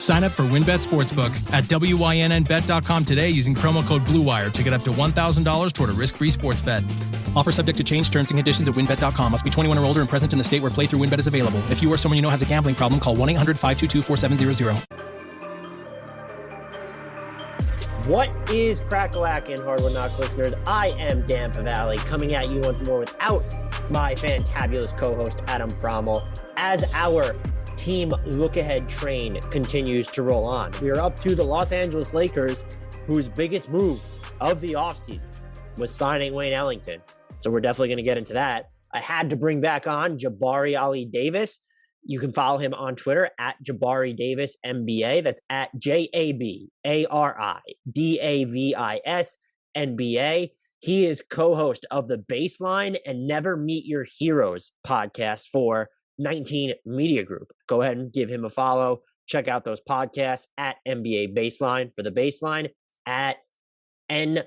Sign up for WynnBET Sportsbook at WYNNBet.com today using promo code BlueWire to get up to $1,000 toward a risk-free sports bet. Offer subject to change. Terms and conditions at WynnBET.com. Must be 21 or older and present in the state where playthrough WynnBET is available. If you or someone you know has a gambling problem, call 1-800-522-4700. What is crack-a-lackin', Hardwood Knocks listeners? I am Dan Favale, coming at you once more without my fantabulous co-host, Adam Brommel, as our team look-ahead train continues to roll on. We are up to the Los Angeles Lakers, whose biggest move of the offseason was signing Wayne Ellington. So we're definitely going to get into that. I had to bring back on Jabari Ali Davis. You can follow him on Twitter at Jabari Davis NBA. That's at JABARIDAVIS NBA. He is co-host of the Baseline and Never Meet Your Heroes podcast for 19 Media Group. Go ahead and give him a follow. Check out those podcasts at NBA Baseline for the Baseline, at NMYHpod.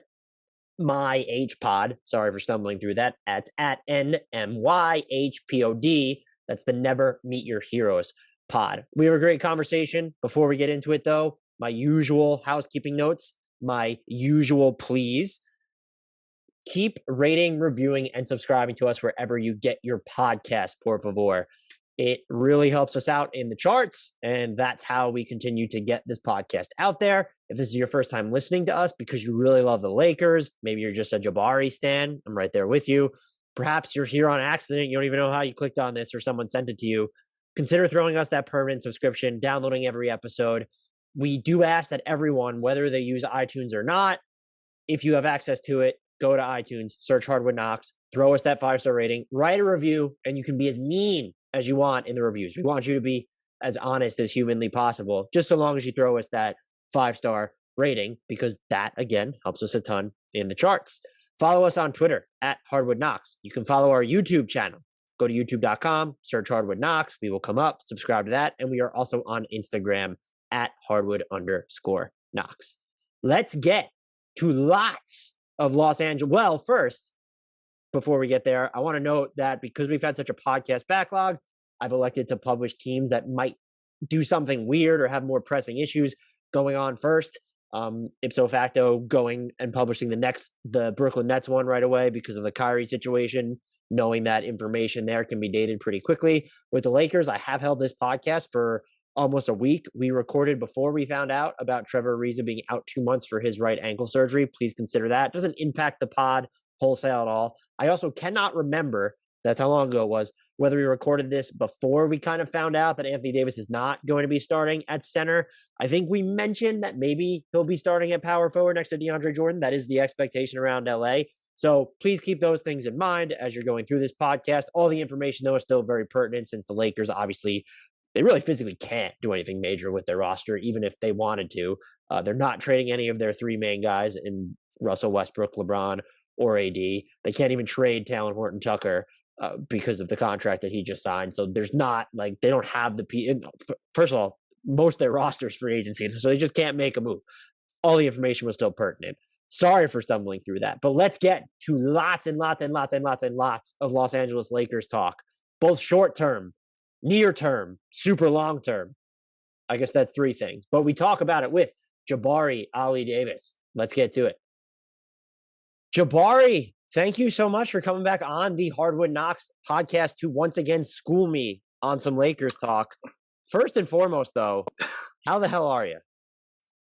Sorry for stumbling through that. That's at NMYHPOD. That's the Never Meet Your Heroes pod. We have a great conversation. Before we get into it, though, my usual housekeeping notes, my usual please. Keep rating, reviewing, and subscribing to us wherever you get your podcast, por favor. It really helps us out in the charts, and that's how we continue to get this podcast out there. If this is your first time listening to us because you really love the Lakers, maybe you're just a Jabari stan, I'm right there with you. Perhaps you're here on accident, you don't even know how you clicked on this or someone sent it to you. Consider throwing us that permanent subscription, downloading every episode. We do ask that everyone, whether they use iTunes or not, if you have access to it, go to iTunes, search Hardwood Knocks, throw us that 5-star rating, write a review, and you can be as mean as you want in the reviews. We want you to be as honest as humanly possible, just so long as you throw us that 5-star rating, because that, again, helps us a ton in the charts. Follow us on Twitter at Hardwood Knocks. You can follow our YouTube channel. Go to youtube.com, search Hardwood Knocks. We will come up, subscribe to that. And we are also on Instagram at Hardwood_Knocks. Let's get to lots of Los Angeles. Well, first, before we get there, I want to note that because we've had such a podcast backlog, I've elected to publish teams that might do something weird or have more pressing issues going on first. Ipso facto, going and publishing the Brooklyn Nets one right away because of the Kyrie situation, knowing that information there can be dated pretty quickly. With the Lakers, I have held this podcast for almost a week. We recorded before we found out about Trevor Ariza being out 2 months for his right ankle surgery. Please consider that. It doesn't impact the pod wholesale at all. I also cannot remember, that's how long ago it was, whether we recorded this before we kind of found out that Anthony Davis is not going to be starting at center. I think we mentioned that maybe he'll be starting at power forward next to DeAndre Jordan. That is the expectation around LA. So please keep those things in mind as you're going through this podcast. All the information, though, is still very pertinent since the Lakers, obviously, they really physically can't do anything major with their roster, even if they wanted to. They're not trading any of their three main guys in Russell Westbrook, LeBron, or AD. They can't even trade Talen Horton-Tucker because of the contract that he just signed. So there's not, like, they don't have the first of all, most of their rosters free agency, so they just can't make a move. All the information was still pertinent. Sorry for stumbling through that, but let's get to lots and lots and lots and lots and lots of Los Angeles Lakers talk, both short term, near term, super long term. I guess that's three things, but we talk about it with Jabari Ali Davis. Let's get to it. Jabari, thank you so much for coming back on the Hardwood Knocks podcast to once again school me on some Lakers talk. First and foremost, though, how the hell are you?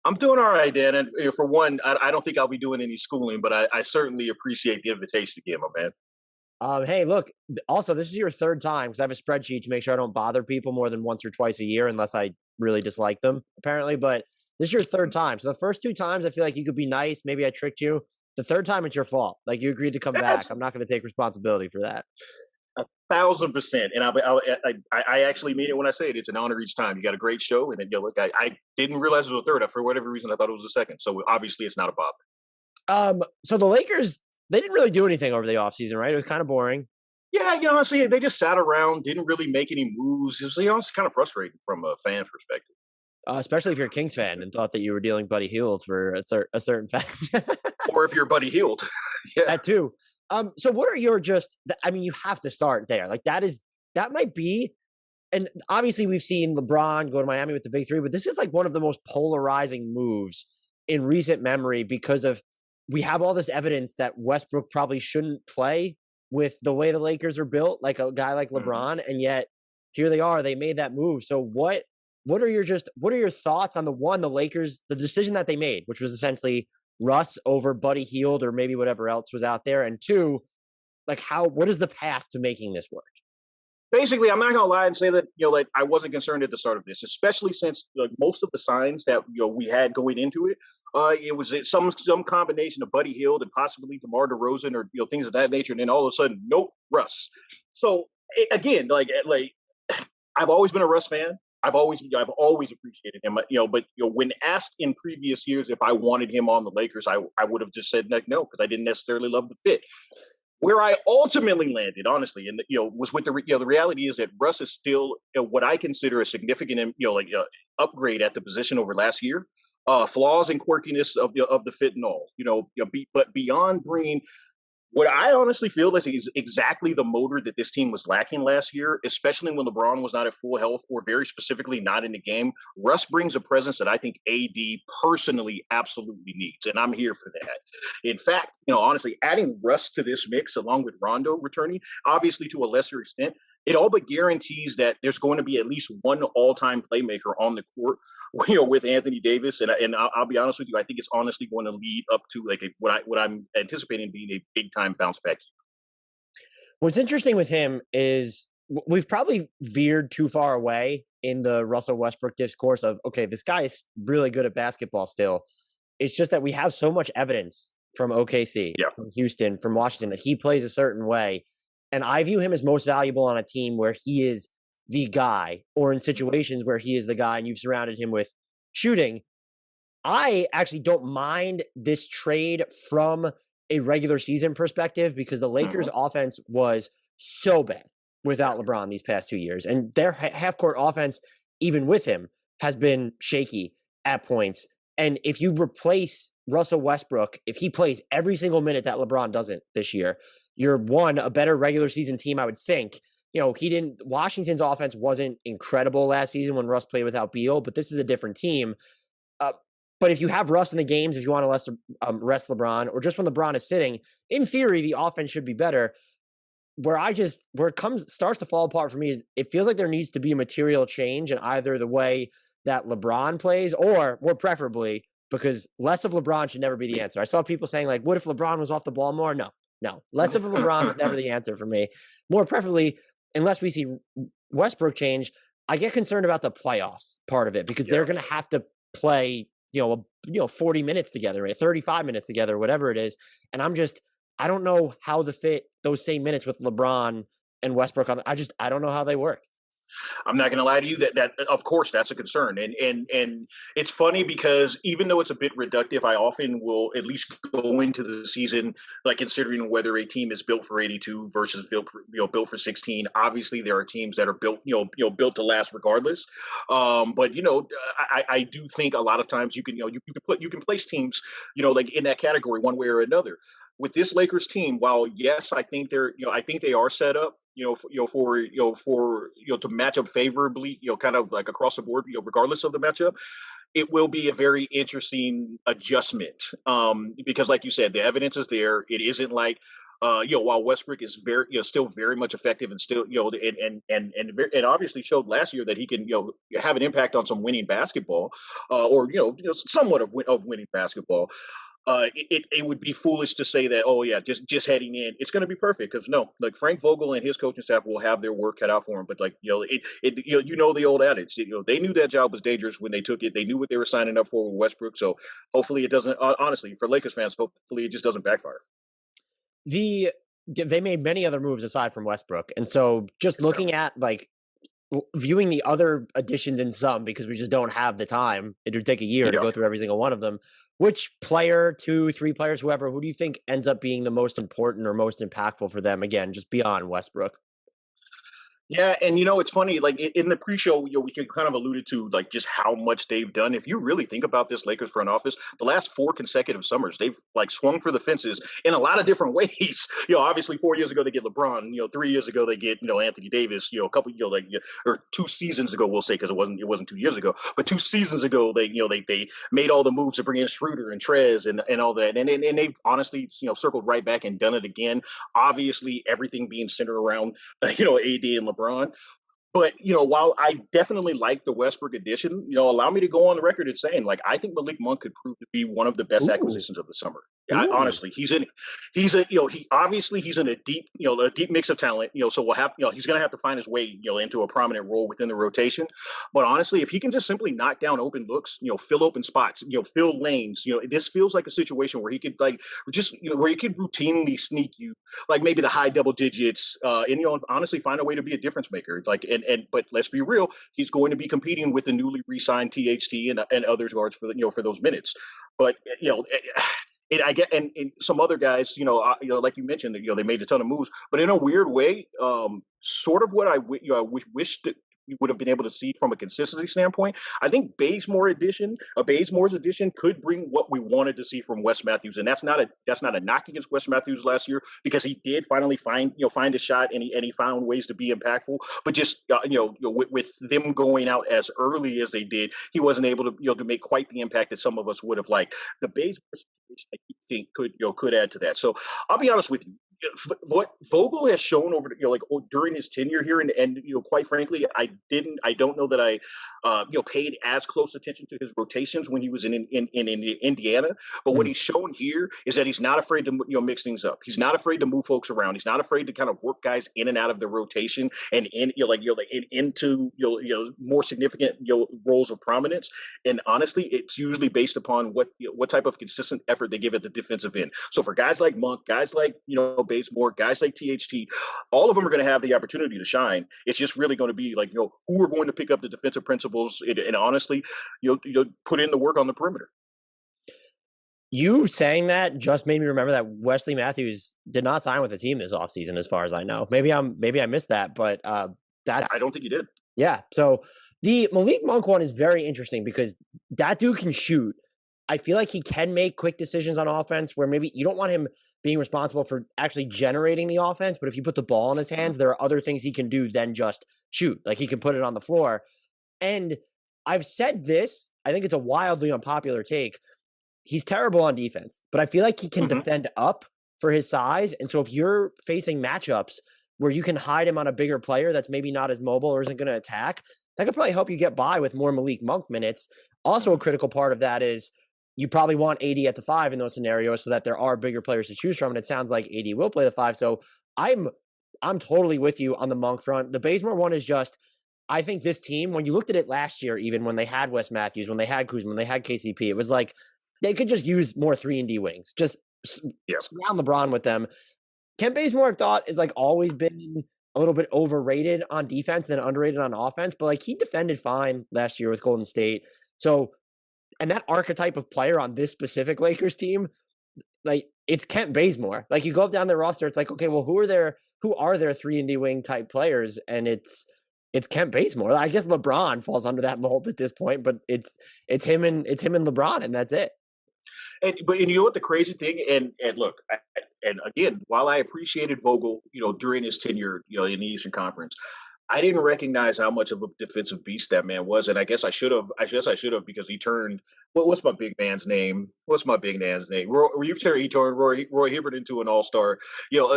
I'm doing all right, Dan. And for one, I don't think I'll be doing any schooling, but I certainly appreciate the invitation again, my man. Hey, look, also, this is your third time because I have a spreadsheet to make sure I don't bother people more than once or twice a year unless I really dislike them, apparently. But this is your third time. So the first two times, I feel like you could be nice. Maybe I tricked you. The third time, it's your fault. Like, you agreed to come back. I'm not going to take responsibility for that. 1,000%. And I actually mean it when I say it. It's an honor each time. You got a great show. And then, look, I didn't realize it was a third. For whatever reason, I thought it was a second. So obviously, it's not a bother. So the Lakers, they didn't really do anything over the offseason, right? It was kind of boring. Yeah, honestly, they just sat around, didn't really make any moves. It was, it's kind of frustrating from a fan perspective. Especially if you're a Kings fan and thought that you were dealing Buddy Hield for a certain fact. Or if you're Buddy Hield. Yeah. That too. So what are your you have to start there. Like that might be, and obviously we've seen LeBron go to Miami with the big three, but this is like one of the most polarizing moves in recent memory because of we have all this evidence that Westbrook probably shouldn't play with the way the Lakers are built, like a guy like LeBron, and yet here they are. They made that move. So what are your thoughts on the Lakers, the decision that they made, which was essentially Russ over Buddy Hield or maybe whatever else was out there, and two, like what is the path to making this work? Basically, I'm not gonna lie and say that like I wasn't concerned at the start of this, especially since most of the signs that we had going into it, it was some combination of Buddy Hield and possibly DeMar DeRozan or things of that nature, and then all of a sudden, nope, Russ. So again, like I've always been a Russ fan. I've always appreciated him, but when asked in previous years if I wanted him on the Lakers, I would have just said like no, because I didn't necessarily love the fit. Where I ultimately landed, honestly, and was with the reality is that Russ is still what I consider a significant upgrade at the position over last year. Flaws and quirkiness of the fit and all, but beyond bringing what I honestly feel is exactly the motor that this team was lacking last year, especially when LeBron was not at full health or very specifically not in the game. Russ brings a presence that I think AD personally absolutely needs, and I'm here for that. In fact, honestly, adding Russ to this mix along with Rondo returning, obviously to a lesser extent, it all but guarantees that there's going to be at least one all-time playmaker on the court, with Anthony Davis. And I'll be honest with you, I think it's honestly going to lead up to like what I'm anticipating being a big-time bounce back. What's interesting with him is we've probably veered too far away in the Russell Westbrook discourse of, okay, this guy is really good at basketball still. It's just that we have so much evidence from OKC, from Houston, from Washington, that he plays a certain way. And I view him as most valuable on a team where he is the guy, or in situations where he is the guy and you've surrounded him with shooting. I actually don't mind this trade from a regular season perspective because the Lakers' offense was so bad without LeBron these past 2 years. And their half-court offense, even with him, has been shaky at points. And if you replace Russell Westbrook, if he plays every single minute that LeBron doesn't this year, you're a better regular season team, I would think. Washington's offense wasn't incredible last season when Russ played without Beal, but this is a different team. But if you have Russ in the games, if you want to rest LeBron, or just when LeBron is sitting, in theory, the offense should be better. Where it starts to fall apart for me is it feels like there needs to be a material change in either the way that LeBron plays, or more preferably, because less of LeBron should never be the answer. I saw people saying like, what if LeBron was off the ball more? No, less of LeBron is never the answer for me. More preferably, unless we see Westbrook change, I get concerned about the playoffs part of it because they're going to have to play, 40 minutes together, 35 minutes together, whatever it is. And I don't know how to fit those same minutes with LeBron and Westbrook. I don't know how they work. I'm not going to lie to you that of course that's a concern. And it's funny because even though it's a bit reductive, I often will at least go into the season like considering whether a team is built for 82 versus built for 16. Obviously there are teams that are built built to last regardless. But I do think a lot of times you can place teams like in that category one way or another. With this Lakers team, while yes, I think they are set up, to match up favorably, kind of like across the board, regardless of the matchup, it will be a very interesting adjustment. Because like you said, the evidence is there. It isn't like, while Westbrook is very, still very much effective and still, and obviously showed last year that he can, have an impact on some winning basketball, or somewhat of winning basketball. It would be foolish to say that, just heading in, it's going to be perfect, because no, like Frank Vogel and his coaching staff will have their work cut out for him. But like, the old adage, they knew that job was dangerous when they took it. They knew what they were signing up for with Westbrook. So hopefully it doesn't, honestly, for Lakers fans, hopefully it just doesn't backfire. They made many other moves aside from Westbrook. And so just looking at like viewing the other additions in some, because we just don't have the time, it would take a year to go through every single one of them. Which player, 2, 3 players, who do you think ends up being the most important or most impactful for them? Again, just beyond Westbrook. Yeah, and it's funny. Like in the pre-show, we could kind of alluded to like just how much they've done. If you really think about this Lakers front office, the last 4 consecutive summers, they've like swung for the fences in a lot of different ways. Obviously 4 years ago they get LeBron. 3 years ago they get Anthony Davis. A couple or 2 seasons ago we'll say, because it wasn't 2 years ago, but 2 seasons ago they made all the moves to bring in Schroeder and Trez and all that, and they've honestly circled right back and done it again. Obviously everything being centered around AD and LeBron. But while I definitely like the Westbrook addition, allow me to go on the record as saying, like, I think Malik Monk could prove to be one of the best acquisitions of the summer. Honestly, he's in a deep mix of talent. So we'll have he's going to have to find his way into a prominent role within the rotation. But honestly, if he can just simply knock down open looks, fill open spots, fill lanes, this feels like a situation where he could where he could routinely sneak you like maybe the high double digits, and honestly find a way to be a difference maker. But let's be real, he's going to be competing with the newly re-signed THT and other guards for those minutes. But I get and some other guys, like you mentioned, they made a ton of moves, but in a weird way, sort of what I wish that we would have been able to see from a consistency standpoint. I think Bazemore's addition could bring what we wanted to see from Wes Matthews, and that's not a knock against Wes Matthews last year, because he did finally find a shot, and he found ways to be impactful. But just with them going out as early as they did, he wasn't able to to make quite the impact that some of us would have liked. The Bazemore situation, I think could add to that. So I'll be honest with you. What Vogel has shown during his tenure here, and quite frankly, I don't know that I paid as close attention to his rotations when he was in Indiana. But what he's shown here is that he's not afraid to mix things up. He's not afraid to move folks around. He's not afraid to kind of work guys in and out of the rotation and into more significant roles of prominence. And honestly, it's usually based upon what type of consistent effort they give at the defensive end. So for guys like Monk, guys like Bazemore, guys like THT, all of them are going to have the opportunity to shine. It's just really going to be like, who are going to pick up the defensive principles and honestly, put in the work on the perimeter. You saying that just made me remember that Wesley Matthews did not sign with the team this offseason, as far as I know. Maybe I missed that, but I don't think he did. Yeah. So the Malik Monk one is very interesting because that dude can shoot. I feel like he can make quick decisions on offense where maybe you don't want him being responsible for actually generating the offense. But if you put the ball in his hands, there are other things he can do than just shoot. Like he can put it on the floor. And I've said this, I think it's a wildly unpopular take. He's terrible on defense, but I feel like he can defend up for his size. And so if you're facing matchups where you can hide him on a bigger player that's maybe not as mobile or isn't going to attack, that could probably help you get by with more Malik Monk minutes. Also, a critical part of that is you probably want AD at the 5 in those scenarios so that there are bigger players to choose from. And it sounds like AD will play the 5. So I'm totally with you on the Monk front. The Bazemore one is just, I think this team, when you looked at it last year, even when they had Wes Matthews, when they had Kuzma, when they had KCP, it was like they could just use more 3-and-D wings. Just surround LeBron with them. Kent Bazemore, I've thought, is like always been a little bit overrated on defense and underrated on offense, but like he defended fine last year with Golden State. So, and that archetype of player on this specific Lakers team, like it's Kent Bazemore. Like you go up down their roster, it's like, okay, well, who are their 3-and-D wing type players? And it's Kent Bazemore. I guess LeBron falls under that mold at this point, but it's him and LeBron, and that's it. But you know what the crazy thing, and look, and again, while I appreciated Vogel, during his tenure, in the Eastern Conference, I didn't recognize how much of a defensive beast that man was, and I guess I should have. Because he turned. What's my big man's name? Roy Hibbert into an all-star,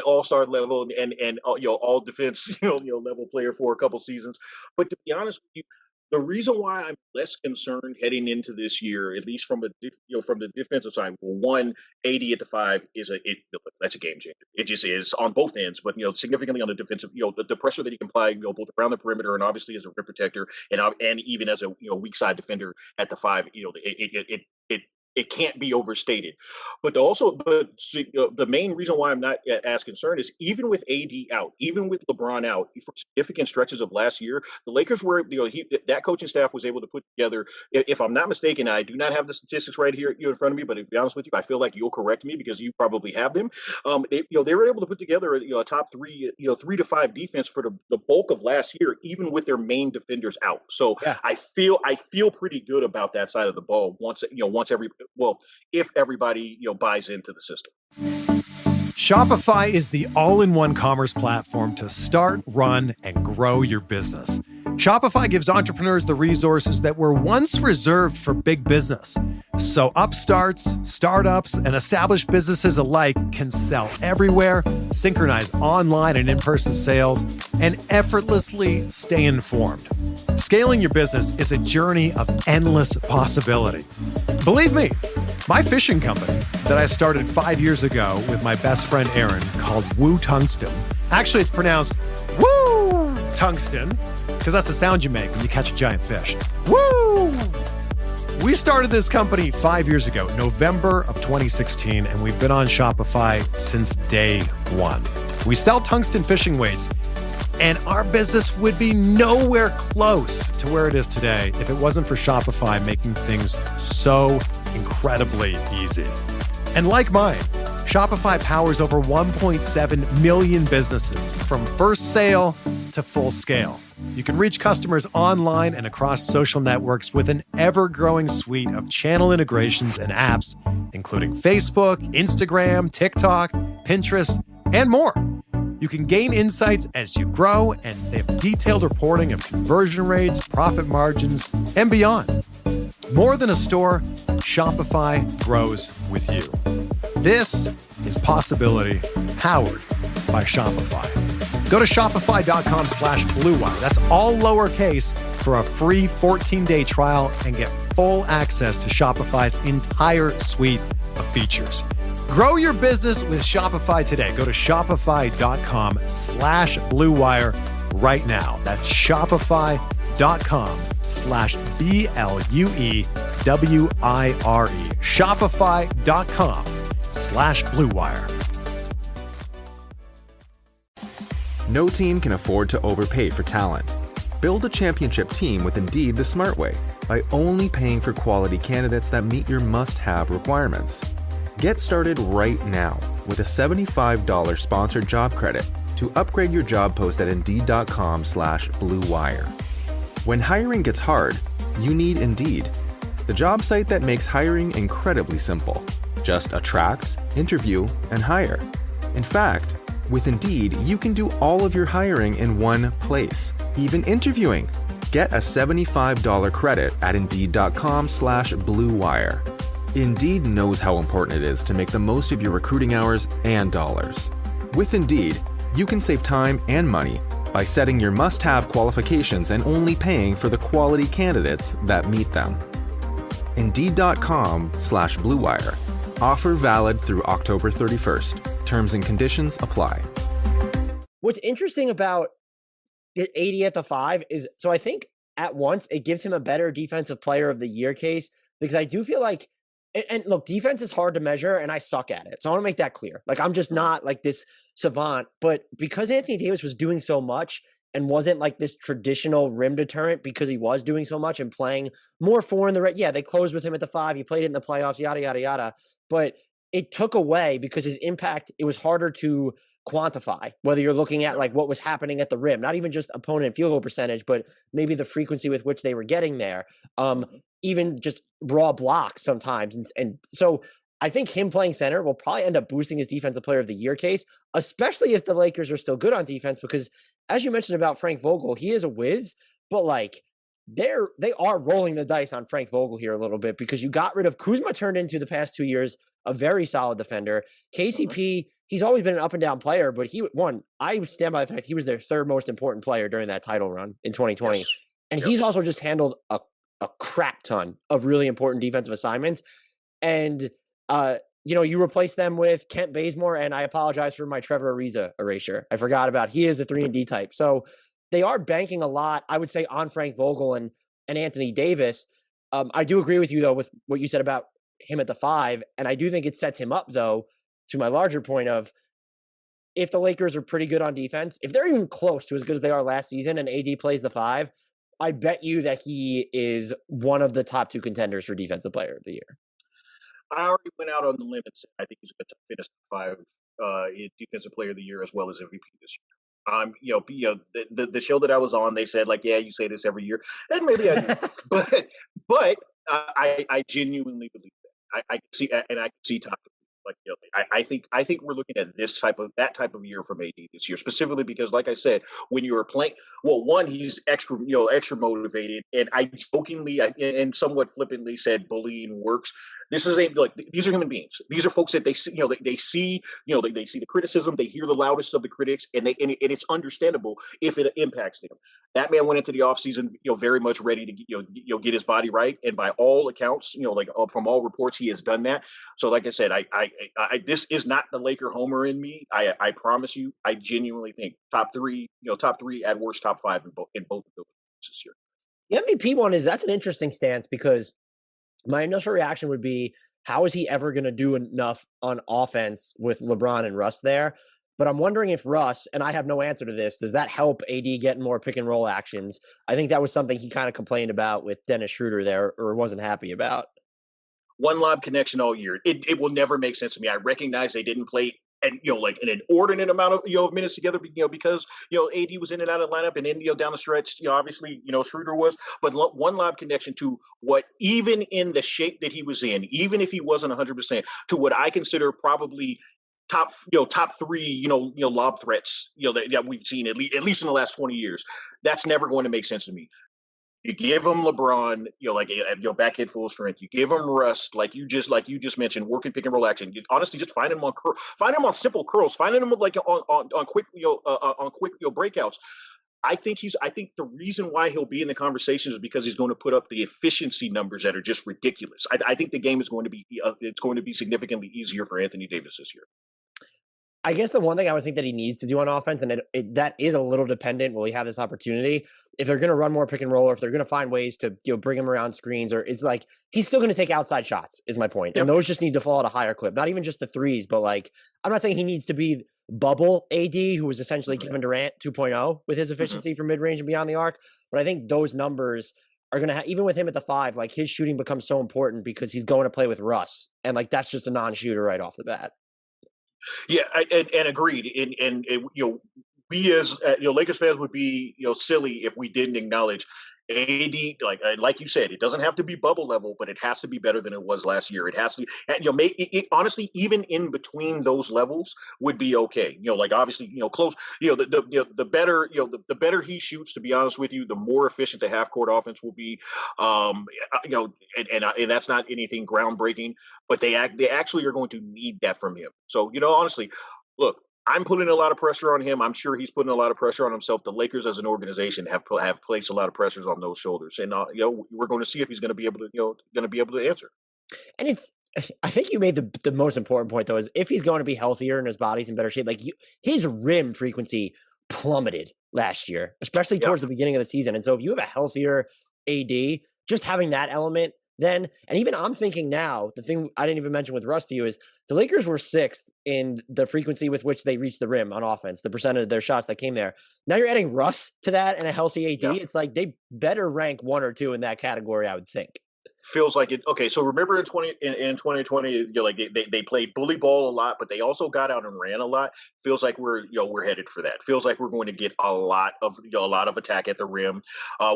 all-star level and all defense, level player for a couple seasons. But to be honest with you, the reason why I'm less concerned heading into this year, at least from the defensive side, well, one, AD at the 5 that's a game changer. It just is on both ends, but significantly on the defensive, the pressure that he can apply, both around the perimeter and obviously as a rim protector, and even as a weak side defender at the 5, it it can't be overstated. But the main reason why I'm not as concerned is even with AD out, even with LeBron out, for significant stretches of last year, the Lakers were, that coaching staff was able to put together, if I'm not mistaken, I do not have the statistics right here in front of me, but to be honest with you, I feel like you'll correct me because you probably have them. They were able to put together a top 3 to 5 defense for the bulk of last year, even with their main defenders out. So yeah. I feel pretty good about that side of the ball if everybody buys into the system. Shopify is the all-in-one commerce platform to start, run, and grow your business. Shopify gives entrepreneurs the resources that were once reserved for big business. So upstarts, startups, and established businesses alike can sell everywhere, synchronize online and in-person sales, and effortlessly stay informed. Scaling your business is a journey of endless possibility. Believe me, my fishing company that I started 5 years ago with my best friend Aaron called Woo Tungsten. Actually, it's pronounced Woo Tungsten because that's the sound you make when you catch a giant fish. Woo! We started this company 5 years ago, November of 2016, and we've been on Shopify since day one. We sell tungsten fishing weights, and our business would be nowhere close to where it is today if it wasn't for Shopify making things so incredibly easy. And like mine, Shopify powers over 1.7 million businesses from first sale to full scale. You can reach customers online and across social networks with an ever-growing suite of channel integrations and apps, including Facebook, Instagram, TikTok, Pinterest, and more. You can gain insights as you grow, and they have detailed reporting of conversion rates, profit margins, and beyond. More than a store, Shopify grows with you. This is Possibility, powered by Shopify. Go to shopify.com/Blue Wire. That's all lowercase for a free 14-day trial and get full access to Shopify's entire suite of features. Grow your business with Shopify today. Go to shopify.com/Blue Wire right now. That's shopify.com/BLUEWIRE. Shopify.com/Blue Wire. No team can afford to overpay for talent. Build a championship team with Indeed the smart way by only paying for quality candidates that meet your must-have requirements. Get started right now with a $75 sponsored job credit to upgrade your job post at Indeed.com/Blue Wire. When hiring gets hard, you need Indeed, the job site that makes hiring incredibly simple. Just attract, interview, and hire. In fact, with Indeed, you can do all of your hiring in one place, even interviewing. Get a $75 credit at Indeed.com/Blue Wire. Indeed knows how important it is to make the most of your recruiting hours and dollars. With Indeed, you can save time and money by setting your must-have qualifications and only paying for the quality candidates that meet them. Indeed.com/Blue Wire. Offer valid through October 31st. Terms and conditions apply. What's interesting about 80 at the 5 is, so I think at once it gives him a better defensive player of the year case, because I do feel like, and look, defense is hard to measure and I suck at it. So I want to make that clear. Like, I'm just not like this savant, but because Anthony Davis was doing so much and wasn't like this traditional rim deterrent because he was doing so much and playing more 4 in the red. Yeah, they closed with him at the 5. He played it in the playoffs, yada, yada, yada. But it took away, because his impact, it was harder to quantify, whether you're looking at like what was happening at the rim, not even just opponent field goal percentage, but maybe the frequency with which they were getting there, even just raw blocks sometimes. And so I think him playing center will probably end up boosting his defensive player of the year case, especially if the Lakers are still good on defense, because as you mentioned about Frank Vogel, he is a whiz, but like they are rolling the dice on Frank Vogel here a little bit, because you got rid of Kuzma, turned into the past 2 years a very solid defender. KCP, he's always been an up and down player, but I stand by the fact he was their third most important player during that title run in 2020. Yes. And he's also just handled a crap ton of really important defensive assignments. And, you replace them with Kent Bazemore, and I apologize for my Trevor Ariza erasure. I forgot about, he is a 3-and-D type. So they are banking a lot, I would say, on Frank Vogel and Anthony Davis. I do agree with you, though, with what you said about him at the 5. And I do think it sets him up, though, to my larger point of, if the Lakers are pretty good on defense, if they're even close to as good as they are last season and AD plays the 5, I bet you that he is one of the top 2 contenders for Defensive Player of the Year. I already went out on the limb and said I think he's going to finish 5 in Defensive Player of the Year as well as MVP this year. The show that I was on, they said, like, yeah, you say this every year, and maybe I do, but I genuinely believe that. I can see, and I can see top 3. Like, I think we're looking at that type of year from AD this year, specifically because, like I said, when you're playing, well, one, he's extra motivated, and I jokingly and somewhat flippantly said bullying works. These are human beings. These are folks that they see, they see the criticism, they hear the loudest of the critics, and it's understandable if it impacts them. That man went into the offseason, very much ready to get his body right, and by all accounts, from all reports, he has done that. So, like I said, this is not the Laker homer in me. I promise you, I genuinely think top 3 at worst, top 5 in both of those this year. The MVP one that's an interesting stance, because my initial reaction would be, how is he ever going to do enough on offense with LeBron and Russ there? But I'm wondering if Russ, and I have no answer to this, does that help AD get more pick and roll actions? I think that was something he kind of complained about with Dennis Schroeder there, or wasn't happy about. One lob connection all year. It will never make sense to me. I recognize they didn't play and like an inordinate amount of minutes together, because AD was in and out of the lineup, and then down the stretch, obviously Schroeder was, but one lob connection to what, even in the shape that he was in, even if he wasn't 100%, to what I consider probably top 3 lob threats that we've seen at least in the last 20 years. That's never going to make sense to me. You give him LeBron, back at full strength. You give him Russ, like you just mentioned, working pick and roll action. You honestly just find him on simple curls, finding him like on quick breakouts. I think the reason why he'll be in the conversations is because he's going to put up the efficiency numbers that are just ridiculous. I think the game is going to be significantly easier for Anthony Davis this year. I guess the one thing I would think that he needs to do on offense, and that is a little dependent, will he have this opportunity? If they're going to run more pick and roll, or if they're going to find ways to bring him around screens, or is like, he's still going to take outside shots, is my point. Yep. And those just need to fall at a higher clip. Not even just the threes, but like, I'm not saying he needs to be bubble AD, who was essentially Kevin Durant 2.0 with his efficiency from mid-range and beyond the arc. But I think those numbers are going to even with him at the 5, like his shooting becomes so important because he's going to play with Russ. And like, that's just a non-shooter right off the bat. Yeah, and agreed. And we as Lakers fans would be silly if we didn't acknowledge AD, like you said, it doesn't have to be bubble level, but it has to be better than it was last year. It has to be, make it honestly, even in between those levels would be okay. Obviously, close. The better, the better he shoots. To be honest with you, the more efficient the half court offense will be. And that's not anything groundbreaking, but they actually are going to need that from him. So honestly, look. I'm putting a lot of pressure on him. I'm sure he's putting a lot of pressure on himself. The Lakers, as an organization, have placed a lot of pressures on those shoulders, and we're going to see if he's going to be able to answer. And I think you made the most important point, though, is if he's going to be healthier and his body's in better shape. Like his rim frequency plummeted last year, especially towards the beginning of the season. And so if you have a healthier AD, just having that element. Then, and even I'm thinking now, the thing I didn't even mention with Russ to you is the Lakers were 6th in the frequency with which they reached the rim on offense, the percentage of their shots that came there. Now you're adding Russ to that and a healthy AD. It's like they better rank 1 or 2 in that category, I would think. Feels like it. Okay, so remember in 2020, they played bully ball a lot, but they also got out and ran a lot. Feels like we're headed for that. Feels like we're going to get a lot of attack at the rim,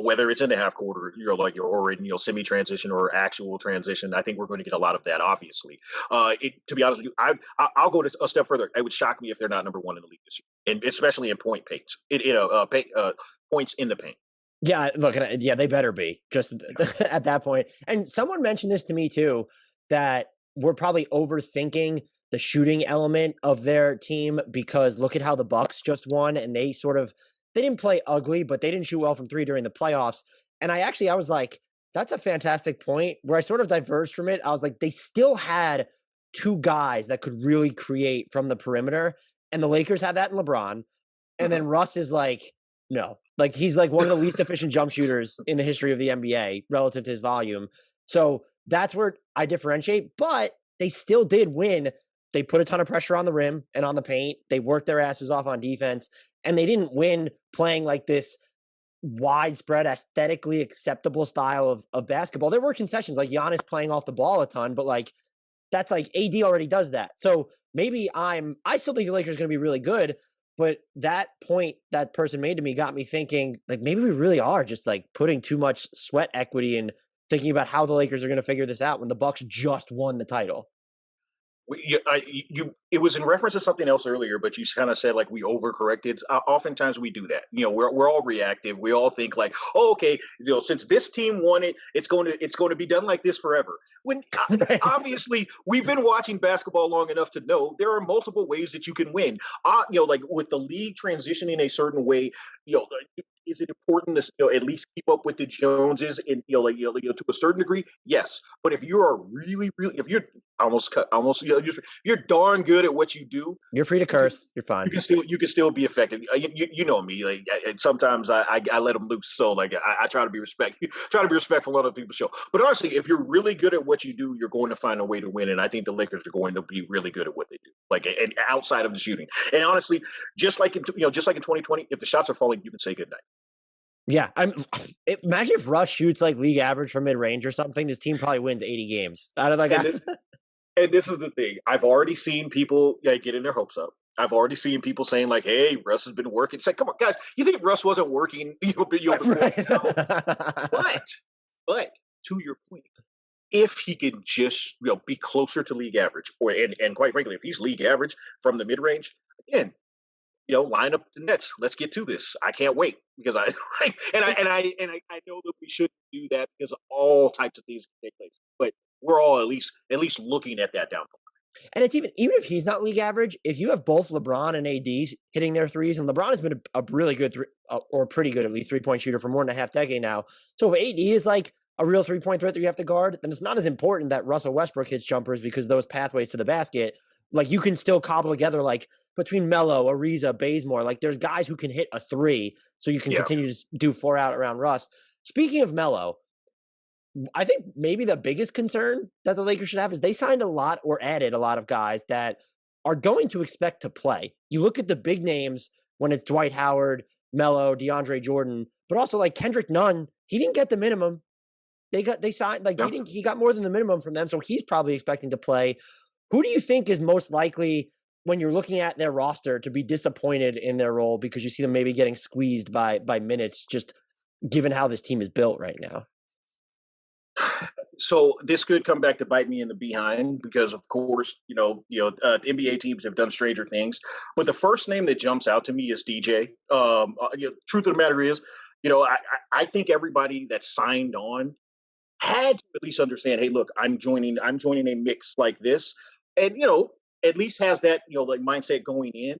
whether it's in the half court or in semi transition or actual transition. I think we're going to get a lot of that. Obviously, to be honest with you, I'll go a step further. It would shock me if they're not number 1 in the league this year, and especially in points in the paint. Yeah, look, they better be just at that point. And someone mentioned this to me too, that we're probably overthinking the shooting element of their team because look at how the Bucks just won, and they didn't play ugly, but they didn't shoot well from 3 during the playoffs. And I was like, that's a fantastic point. Where I sort of diverged from it, I was like, they still had 2 guys that could really create from the perimeter, and the Lakers had that in LeBron, and then Russ is like, no. Like he's like one of the least efficient jump shooters in the history of the NBA relative to his volume. So that's where I differentiate. But they still did win. They put a ton of pressure on the rim and on the paint. They worked their asses off on defense, and they didn't win playing like this widespread, aesthetically acceptable style of basketball. There were concessions, like Giannis playing off the ball a ton, but like that's like AD already does that. So maybe I still think the Lakers are going to be really good, but that point that person made to me got me thinking, like, maybe we really are just like putting too much sweat equity in thinking about how the Lakers are going to figure this out when the Bucks just won the title. It was in reference to something else earlier, but you kind of said like we overcorrected. Oftentimes we do that. We're all reactive. We all think like, oh, okay, since this team won it, it's going to be done like this forever. When obviously we've been watching basketball long enough to know there are multiple ways that you can win. Like with the league transitioning a certain way, is it important to at least keep up with the Joneses in to a certain degree? Yes, but if you are really, if you're you're darn good at what you do, you're free to curse. You're fine. You can still be effective. You know me. Like sometimes I let them loose. So like I try to be respectful of other people's show. But honestly, if you're really good at what you do, you're going to find a way to win. And I think the Lakers are going to be really good at what they do. Like and outside of the shooting. And honestly, just like in 2020, if the shots are falling, you can say goodnight. Yeah, imagine if Russ shoots like league average from mid-range or something. This team probably wins 80 games. And this is the thing. I've already seen people getting their hopes up. I've already seen people saying like, "Hey, Russ has been working." It's like, come on, guys. You think Russ wasn't working? Right. But to your point, if he can just be closer to league average, and quite frankly, if he's league average from the mid-range, again, line up the nets. Let's get to this. I can't wait because I know that we shouldn't do that because all types of things can take place. But we're all at least looking at that down the line. And it's even if he's not league average, if you have both LeBron and AD hitting their threes, and LeBron has been a really good or pretty good at least 3-point shooter for more than a half decade now. So if AD is like a real 3-point threat that you have to guard, then it's not as important that Russell Westbrook hits jumpers because those pathways to the basket, like you can still cobble together like between Melo, Ariza, Bazemore, like there's guys who can hit a three, so you can continue to do 4 out around Russ. Speaking of Melo, I think maybe the biggest concern that the Lakers should have is they signed a lot or added a lot of guys that are going to expect to play. You look at the big names when it's Dwight Howard, Melo, DeAndre Jordan, but also like Kendrick Nunn, he didn't get the minimum. They signed like he got more than the minimum from them, so he's probably expecting to play. Who do you think is most likely when you're looking at their roster to be disappointed in their role because you see them maybe getting squeezed by minutes, just given how this team is built right now? So this could come back to bite me in the behind because, of course, NBA teams have done stranger things. But the first name that jumps out to me is DJ. Truth of the matter is, I think everybody that signed on had to at least understand, hey, look, I'm joining a mix like this, and at least has that like mindset going in.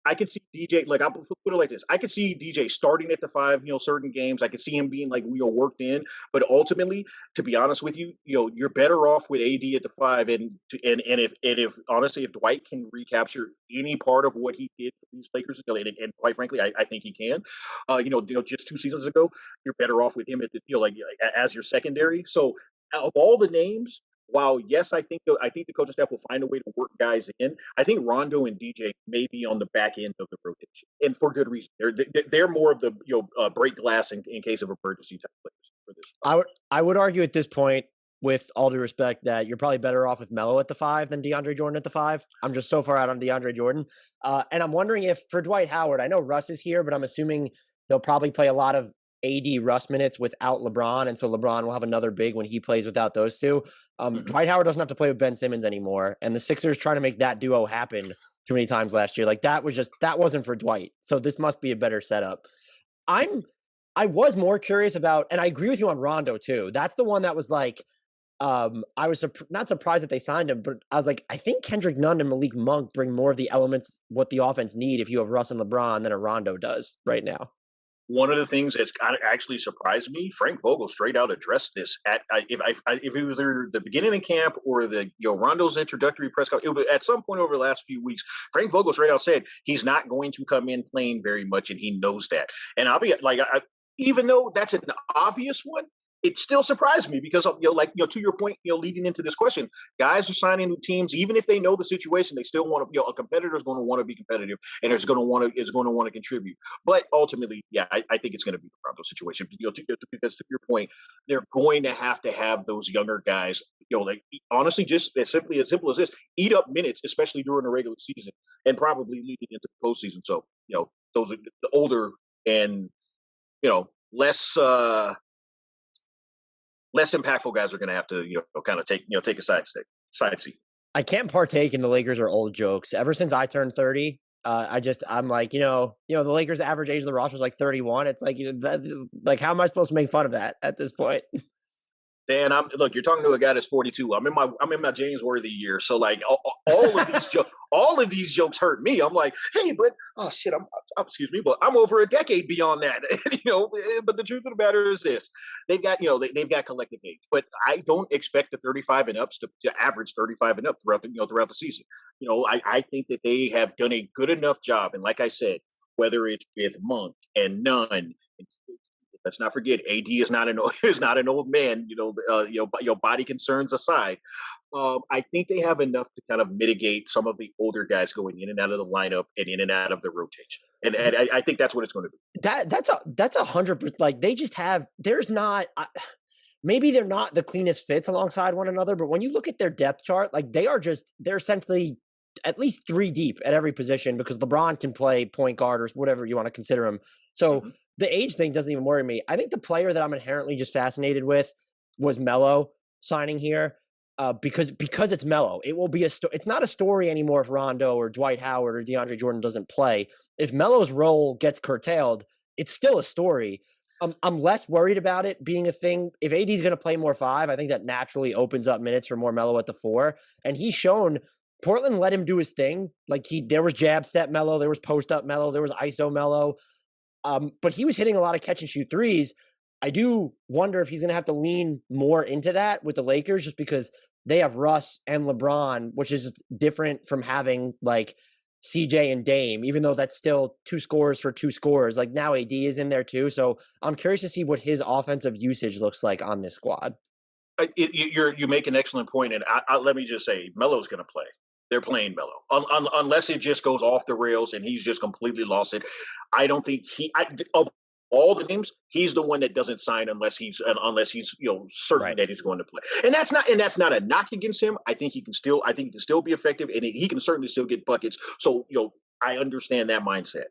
I could see DJ, like I'll put it like this. I could see DJ starting at the 5, certain games. I could see him being like worked in, but ultimately, to be honest with you, you're better off with AD at the 5. And if honestly, if Dwight can recapture any part of what he did for these Lakers, and quite frankly, I think he can, just 2 seasons ago, you're better off with him at the, as your secondary. So of all the names, while yes, I think the coaching staff will find a way to work guys in, I think Rondo and DJ may be on the back end of the rotation, and for good reason. They're more of the break glass in case of emergency type players for this. I would argue at this point, with all due respect, that you're probably better off with Melo at the 5 than DeAndre Jordan at the 5. I'm just so far out on DeAndre Jordan, and I'm wondering if for Dwight Howard, I know Russ is here, but I'm assuming they'll probably play a lot of AD Russ minutes without LeBron, and so LeBron will have another big when he plays without those two. Dwight Howard doesn't have to play with Ben Simmons anymore, and the Sixers trying to make that duo happen too many times last year. Like that wasn't for Dwight, so this must be a better setup. I was more curious about, and I agree with you on Rondo too. That's the one that was like, I was not surprised that they signed him, but I was like, I think Kendrick Nunn and Malik Monk bring more of the elements what the offense need if you have Russ and LeBron than a Rondo does right now. One of the things that's actually surprised me, Frank Vogel straight out addressed this if it was either the beginning of camp or the Rondo's introductory press conference. At some point over the last few weeks, Frank Vogel straight out said he's not going to come in playing very much, and he knows that. And I'll be like, even though that's an obvious one, it still surprised me because to your point, leading into this question, guys are signing new teams, even if they know the situation, they still want to. A competitor is going to want to be competitive, and is going to want to contribute. But ultimately, yeah, I think it's going to be the Rondo situation. Because to your point, they're going to have those younger guys. Honestly, just as simple as this, eat up minutes, especially during the regular season, and probably leading into the postseason. So those are the older and less impactful guys are going to have to kind of take a side seat. I can't partake in the Lakers are old jokes. Ever since I turned 30, I'm like, the Lakers average age of the roster is like 31. It's like, like, how am I supposed to make fun of that at this point? Dan, you're talking to a guy that's 42. I'm in my James Worthy year. So like all of these jokes hurt me. I'm like, hey, but excuse me, but I'm over a decade beyond that. But the truth of the matter is this: they've got collective age, but I don't expect the 35 and ups to average 35 and up throughout the season. I think that they have done a good enough job, and like I said, whether it's with Monk and Nunn. Let's not forget, AD is not an old man. Body concerns aside, I think they have enough to kind of mitigate some of the older guys going in and out of the lineup and in and out of the rotation. And I think that's what it's going to be. That's 100%. Like they just have. There's not. Maybe they're not the cleanest fits alongside one another, but when you look at their depth chart, like they're essentially at least 3 deep at every position because LeBron can play point guard or whatever you want to consider him. So. Mm-hmm. The age thing doesn't even worry me. I think the player that I'm inherently just fascinated with was Melo signing here because it's Melo. It will be it's not a story anymore if Rondo or Dwight Howard or DeAndre Jordan doesn't play. If Melo's role gets curtailed, it's still a story. I'm less worried about it being a thing. If AD's going to play more 5, I think that naturally opens up minutes for more Melo at the 4. And he's shown Portland let him do his thing. Like there was jab step Melo, there was post up Melo, there was ISO Melo. But he was hitting a lot of catch and shoot threes. I do wonder if he's going to have to lean more into that with the Lakers just because they have Russ and LeBron, which is different from having like CJ and Dame, even though that's still 2 scores for 2 scores. Like now AD is in there too. So I'm curious to see what his offensive usage looks like on this squad. You make an excellent point, and let me just say, Melo's going to play. They're playing Melo, unless it just goes off the rails and he's just completely lost it. I don't think of all the names, he's the one that doesn't sign unless he's certain right. that he's going to play. And that's not a knock against him. I think he can still be effective, and he can certainly still get buckets. So I understand that mindset.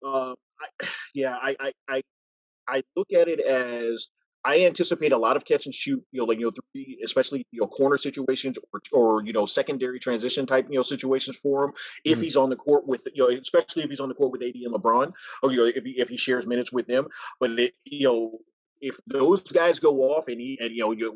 I look at it as. I anticipate a lot of catch and shoot, three, especially corner situations or secondary transition type situations for him if he's on the court with especially if he's on the court with AD and LeBron or if he shares minutes with them. But if those guys go off and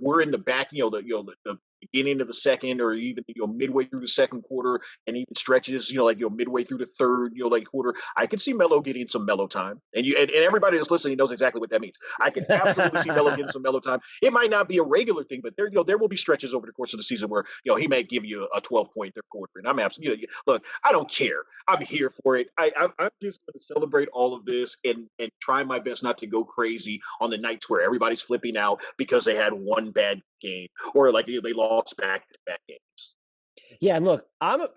we're in the back, the beginning of the second or even midway through the second quarter and even stretches midway through the third quarter, I can see Melo getting some Melo time, and everybody that's listening knows exactly what that means. I can absolutely see Melo getting some Melo time. It might not be a regular thing, but there will be stretches over the course of the season where he may give you a 12-point third quarter, and I'm absolutely look, I don't care. I'm here for it. I'm just going to celebrate all of this and try my best not to go crazy on the nights where everybody's flipping out because they had one bad game or like they lost back-to-back games. Yeah, and look, I'm a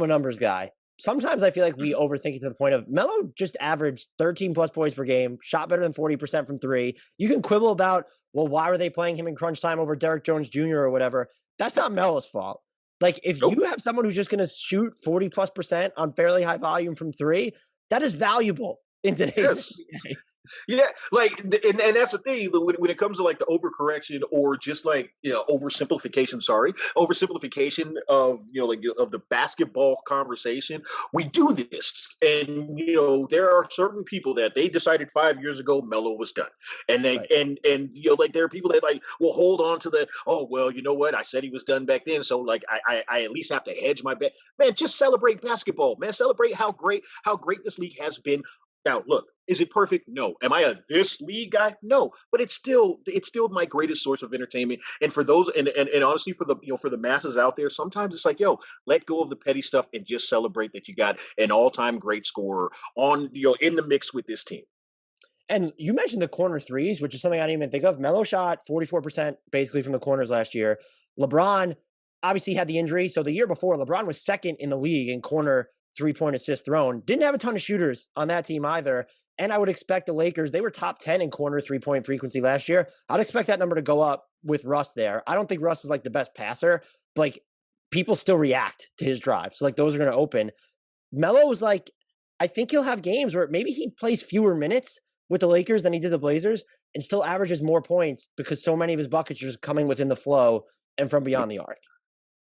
numbers guy. Sometimes I feel like we overthink it to the point of Melo just averaged 13 plus points per game, shot better than 40% from 3. You can quibble about, well, why were they playing him in crunch time over Derrick Jones Jr. or whatever? That's not Melo's fault. Like if you have someone who's just going to shoot 40 plus % on fairly high volume from 3, that is valuable in today's NBA. Yeah, like, and that's the thing when it comes to like the overcorrection or just like oversimplification of of the basketball conversation. We do this, and there are certain people that they decided 5 years ago Melo was done, and they right. and there are people that like will hold on to the what I said he was done back then, so like I at least have to hedge my bet. Man, just celebrate basketball, man. Celebrate how great this league has been. Now, look, is it perfect? No. Am I a this league guy? No. But it's still my greatest source of entertainment. And for those, and honestly, for the masses out there, sometimes it's like, let go of the petty stuff and just celebrate that you got an all-time great scorer on in the mix with this team. And you mentioned the corner threes, which is something I didn't even think of. Melo shot 44% basically from the corners last year. LeBron obviously had the injury. So the year before, LeBron was second in the league in corner three-point assist thrown. Didn't have a ton of shooters on that team either. And I would expect the Lakers, they were top 10 in corner three-point frequency last year. I'd expect that number to go up with Russ there. I don't think Russ is like the best passer, but like people still react to his drives. So like those are going to open. Melo was like, I think he'll have games where maybe he plays fewer minutes with the Lakers than he did the Blazers and still averages more points because so many of his buckets are just coming within the flow and from beyond the arc.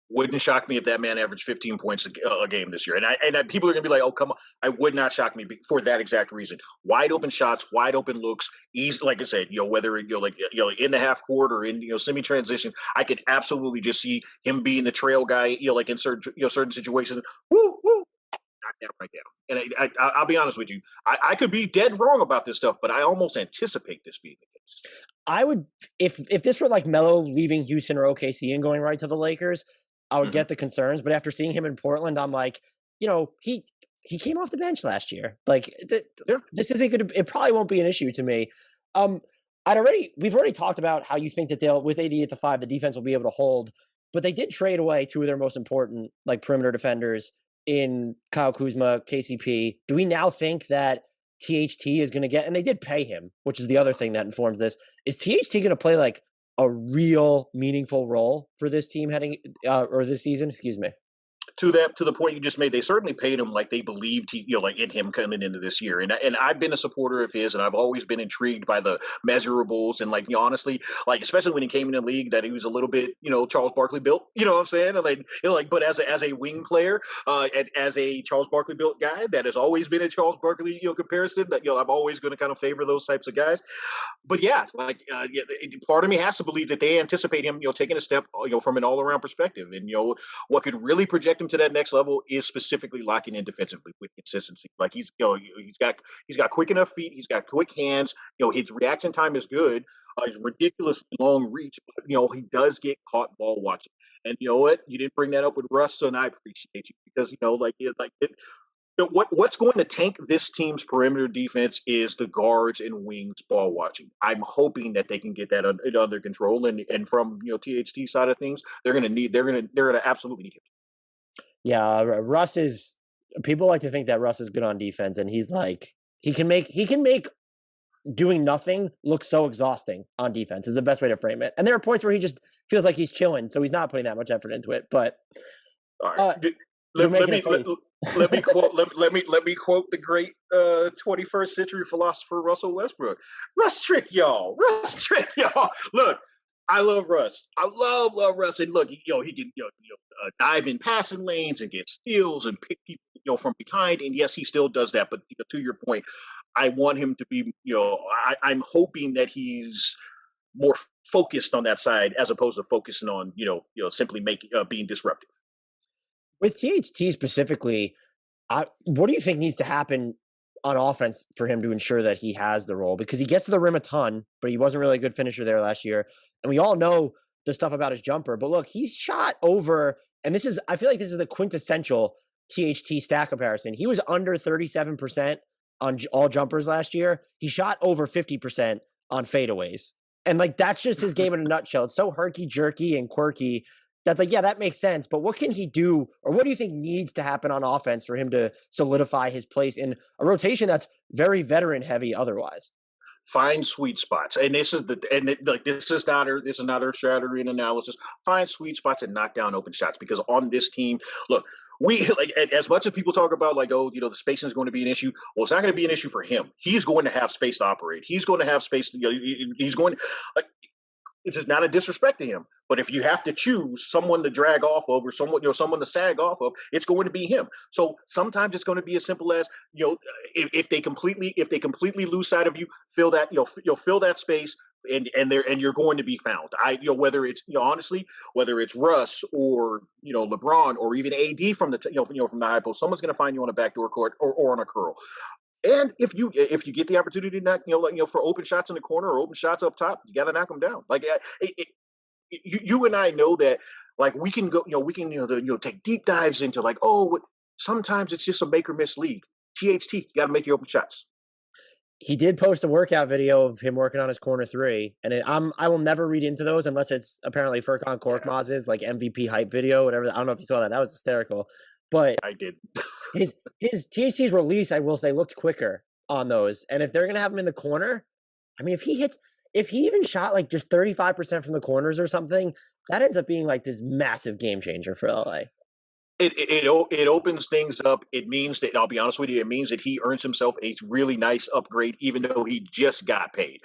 Wouldn't shock me if that man averaged 15 points a game this year. And people are going to be like, oh, come on. I would not shock me for that exact reason. Wide open shots, wide open looks, easy, like I said, whether in the half court or in, semi-transition, I could absolutely just see him being the trail guy, like in certain situations. Woo, woo. Knock that right down. And I'll be honest with you. I could be dead wrong about this stuff, but I almost anticipate this being the case. I would, if this were like Melo leaving Houston or OKC and going right to the Lakers, I would get the concerns, but after seeing him in Portland, I'm like, he came off the bench last year. Like this isn't going to. It probably won't be an issue to me. We've already talked about how you think that they'll, with AD at the 5, the defense will be able to hold, but they did trade away 2 of their most important like perimeter defenders in Kyle Kuzma, KCP. Do we now think that THT is going to get? And they did pay him, which is the other thing that informs this. Is THT going to play like a real meaningful role for this team heading or this season? Excuse me. To the point you just made, they certainly paid him like they believed like in him coming into this year. And I've been a supporter of his, and I've always been intrigued by the measurables and honestly, like especially when he came in the league, that he was a little bit Charles Barkley built. You know what I'm saying? And but as a wing player, as a Charles Barkley built guy, that has always been a Charles Barkley comparison. That I'm always going to kind of favor those types of guys. But yeah, part of me has to believe that they anticipate him taking a step from an all around perspective, and what could really project him to that next level is specifically locking in defensively with consistency. Like he's got quick enough feet, he's got quick hands. His reaction time is good. He's ridiculously long reach. But, he does get caught ball watching. And you know what? You didn't bring that up with Russ, and I appreciate you because what's going to tank this team's perimeter defense is the guards and wings ball watching. I'm hoping that they can get that under control. And from THT side of things, they're going to absolutely need him. Yeah, Russ is. People like to think that Russ is good on defense, and he's like he can make doing nothing look so exhausting on defense. Is the best way to frame it. And there are points where he just feels like he's chilling, so he's not putting that much effort into it. But all right. Let me quote the great 21st century philosopher Russell Westbrook. Russ trick y'all. Look, I love Russ. I love Russ. And look, he can dive in passing lanes and get steals and pick people from behind. And yes, he still does that. But to your point, I want him to be I'm hoping that he's more focused on that side as opposed to focusing on simply being disruptive. With THT specifically, what do you think needs to happen on offense for him to ensure that he has the role? Because he gets to the rim a ton, but he wasn't really a good finisher there last year. And we all know the stuff about his jumper. But look, he's shot over, and I feel like this is the quintessential THT stat comparison. He was under 37% on all jumpers last year. He shot over 50% on fadeaways. And that's just his game in a nutshell. It's so herky-jerky and quirky. That's that makes sense. But what can he do, or what do you think needs to happen on offense for him to solidify his place in a rotation that's very veteran heavy otherwise? Find sweet spots, and this is not earth-shattering analysis. Find sweet spots and knock down open shots, because on this team, look, we as much as people talk about the spacing is going to be an issue. Well, it's not going to be an issue for him. He's going to have space to operate. He's going to have space to he's going. It's just not a disrespect to him, but if you have to choose someone to drag off of or someone to sag off of, it's going to be him. So sometimes it's going to be as simple as if they completely lose sight of you, fill that fill that space and you're going to be found. Whether it's honestly, whether it's Russ or LeBron or even AD from the from the high post, someone's going to find you on a backdoor court or on a curl. And if you get the opportunity to knock, for open shots in the corner or open shots up top, you got to knock them down. You and I know that, we can go, take deep dives into sometimes it's just a make or miss league. THT, you got to make your open shots. He did post a workout video of him working on his corner three, and I will never read into those unless it's apparently Furkan Korkmaz's like MVP hype video, whatever. I don't know if you saw that. That was hysterical. But I did. his THC's release, I will say, looked quicker on those. And if they're gonna have him in the corner, I mean, if he even shot like just 35% from the corners or something, that ends up being like this massive game changer for LA. It opens things up. It means that, I'll be honest with you, it means that he earns himself a really nice upgrade, even though he just got paid.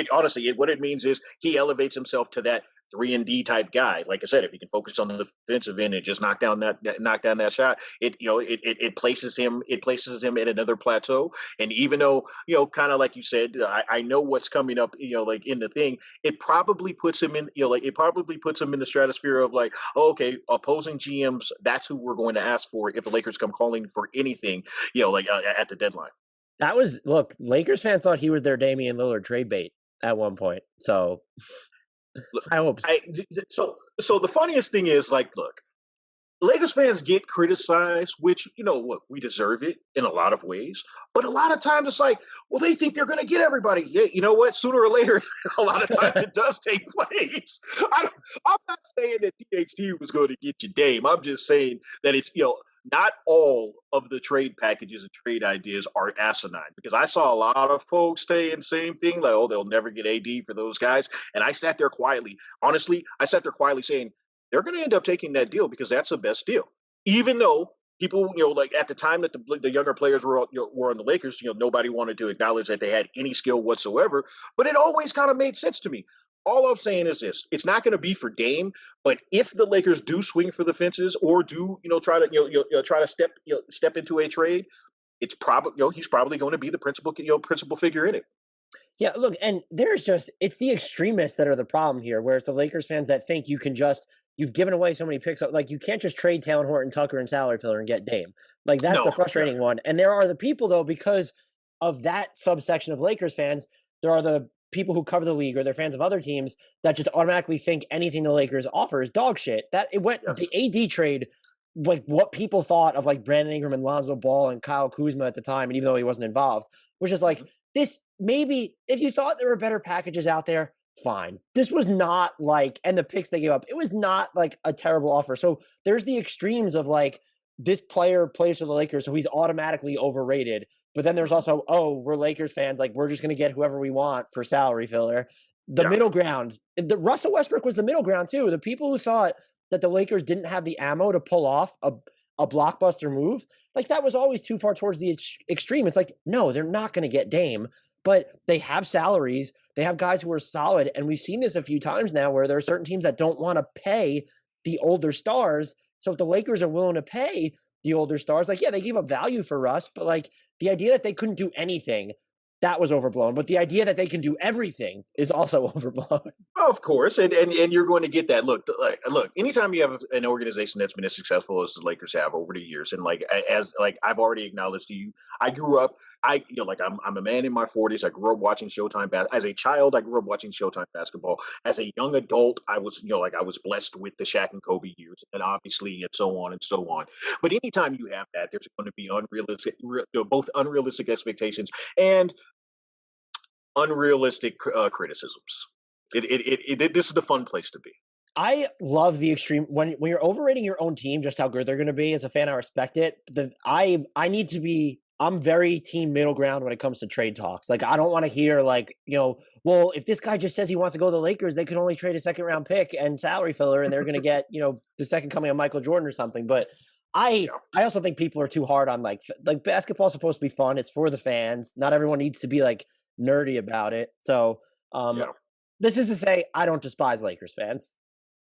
Honestly, what it means is he elevates himself to that 3-and-D type guy. Like I said, if he can focus on the defensive end and just knock down that shot, it places him at another plateau. And even though, kind of like you said, I know what's coming up, like in the thing, it probably puts him in, in the stratosphere of like, oh, okay, opposing GMs, that's who we're going to ask for if the Lakers come calling for anything, at the deadline. Look, Lakers fans thought he was their Damian Lillard trade bait at one point. So I hope so. So the funniest thing is, like, look, Lakers fans get criticized, which, we deserve it in a lot of ways. But a lot of times it's like, well, they think they're going to get everybody. Yeah, you know what? Sooner or later, a lot of times it does take place. I'm not saying that THT was going to get you Dame. I'm just saying that it's, not all of the trade packages and trade ideas are asinine, because I saw a lot of folks saying the same thing, like, oh, they'll never get AD for those guys. And I sat there quietly. Honestly, saying they're going to end up taking that deal because that's the best deal. Even though people, like at the time that the younger players were on the Lakers, nobody wanted to acknowledge that they had any skill whatsoever. But it always kind of made sense to me. All I'm saying is this: it's not going to be for Dame, but if the Lakers do swing for the fences or do, try to step into a trade, it's probably, he's probably going to be the principal figure in it. Yeah, look, and it's the extremists that are the problem here, where it's the Lakers fans that think you've given away so many picks. Like, you can't just trade Talen Horton-Tucker and salary filler and get Dame. Like, that's the frustrating one. And there are the people, though, because of that subsection of Lakers fans, there are the people who cover the league or they're fans of other teams that just automatically think anything the Lakers offer is dog shit. The AD trade, like what people thought of like Brandon Ingram and Lonzo Ball and Kyle Kuzma at the time, and even though he wasn't involved, was just like, this, maybe if you thought there were better packages out there, fine. This was not like, and the picks they gave up, it was not like a terrible offer. So there's the extremes of like, this player plays for the Lakers, so he's automatically overrated. But then there's also, we're Lakers fans, like we're just going to get whoever we want for salary filler. The middle ground, the Russell Westbrook was the middle ground too. The people who thought that the Lakers didn't have the ammo to pull off a blockbuster move, like that was always too far towards the extreme. It's like, no, they're not going to get Dame, but they have salaries. They have guys who are solid. And we've seen this a few times now where there are certain teams that don't want to pay the older stars. So if the Lakers are willing to pay the older stars, like, yeah, they gave up value for Russ, but like the idea that they couldn't do anything, that was overblown. But the idea that they can do everything is also overblown. Of course. And you're going to get that. Look, anytime you have an organization that's been as successful as the Lakers have over the years, and as I've already acknowledged to you, I grew up, I'm a man in my 40s. I grew up watching Showtime as a child. I grew up watching Showtime basketball. As a young adult, I was, I was blessed with the Shaq and Kobe years, and obviously, and so on and so on. But anytime you have that, there's going to be both unrealistic expectations and unrealistic criticisms. This is the fun place to be. I love the extreme when you're overrating your own team, just how good they're going to be. As a fan, I respect it. I'm very team middle ground when it comes to trade talks. Like, I don't want to hear like, well, if this guy just says he wants to go to the Lakers, they could only trade a 2nd round pick and salary filler, and they're going to get, the second coming of Michael Jordan or something. But I also think people are too hard on like basketball is supposed to be fun. It's for the fans. Not everyone needs to be like nerdy about it. So this is to say, I don't despise Lakers fans.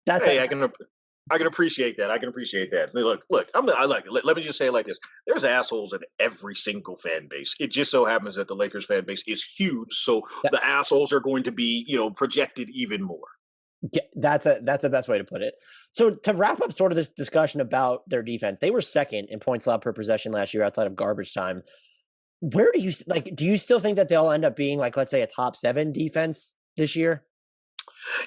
I can appreciate that. Look, let me just say it like this. There's assholes in every single fan base. It just so happens that the Lakers fan base is huge. So the assholes are going to be, projected even more. Yeah, that's the best way to put it. So to wrap up sort of this discussion about their defense, they were second in points allowed per possession last year outside of garbage time. Where do you still think that they'll end up being like, let's say, a top 7 defense this year?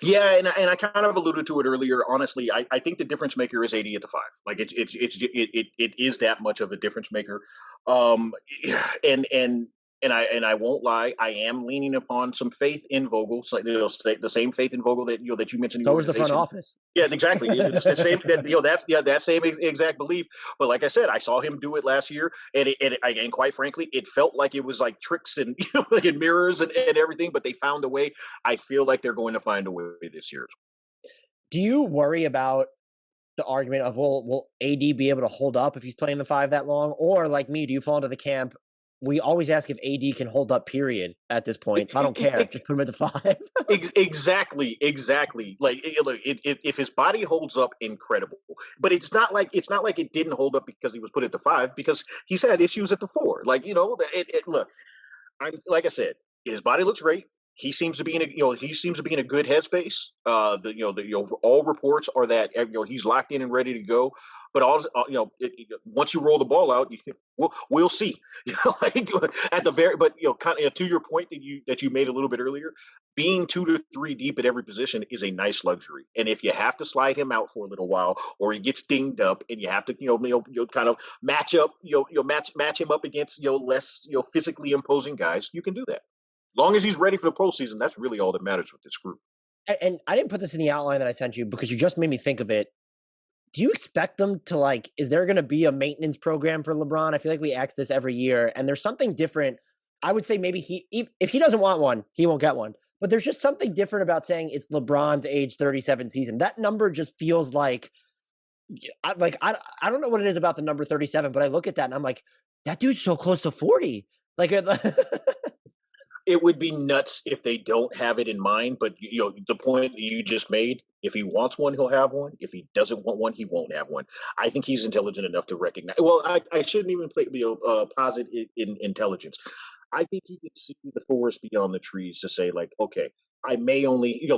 Yeah, and I kind of alluded to it earlier. Honestly, I think the difference maker is AD at the 5. Like it is that much of a difference maker. And And I won't lie, I am leaning upon some faith in Vogel, so, the same faith in Vogel that that you mentioned. So is the front office. Yeah, exactly. It's the same. That same exact belief. But like I said, I saw him do it last year, and quite frankly, it felt like it was like tricks and like in mirrors and everything. But they found a way. I feel like they're going to find a way this year. Do you worry about the argument of will AD be able to hold up if he's playing the 5 that long, or like me, do you fall into the camp? We always ask if AD can hold up, period, at this point. So I don't care. Just put him into 5. Exactly. Like, look, if his body holds up, incredible. But it's not like it didn't hold up because he was put at the 5, because he's had issues at the 4. Like, look, like I said, his body looks great. He seems to be in a good headspace. All reports are that he's locked in and ready to go. But once you roll the ball out, we'll see. Like at the very, but to your point that you made a little bit earlier, being 2 to 3 deep at every position is a nice luxury. And if you have to slide him out for a little while, or he gets dinged up, and you have to kind of match up, match him up against less physically imposing guys, you can do that. Long as he's ready for the postseason, that's really all that matters with this group. And I didn't put this in the outline that I sent you because you just made me think of it. Do you expect them to is there going to be a maintenance program for LeBron? I feel like we ask this every year, and there's something different. I would say maybe if he doesn't want one, he won't get one. But there's just something different about saying it's LeBron's age 37 season. That number just feels like I don't know what it is about the number 37, but I look at that and I'm like, that dude's so close to 40. Like it would be nuts if they don't have it in mind. But the point that you just made, if he wants one, he'll have one. If he doesn't want one, he won't have one. I think he's intelligent enough to recognize. Well, I shouldn't even posit in intelligence. I think he can see the forest beyond the trees to say, like, okay, I may only,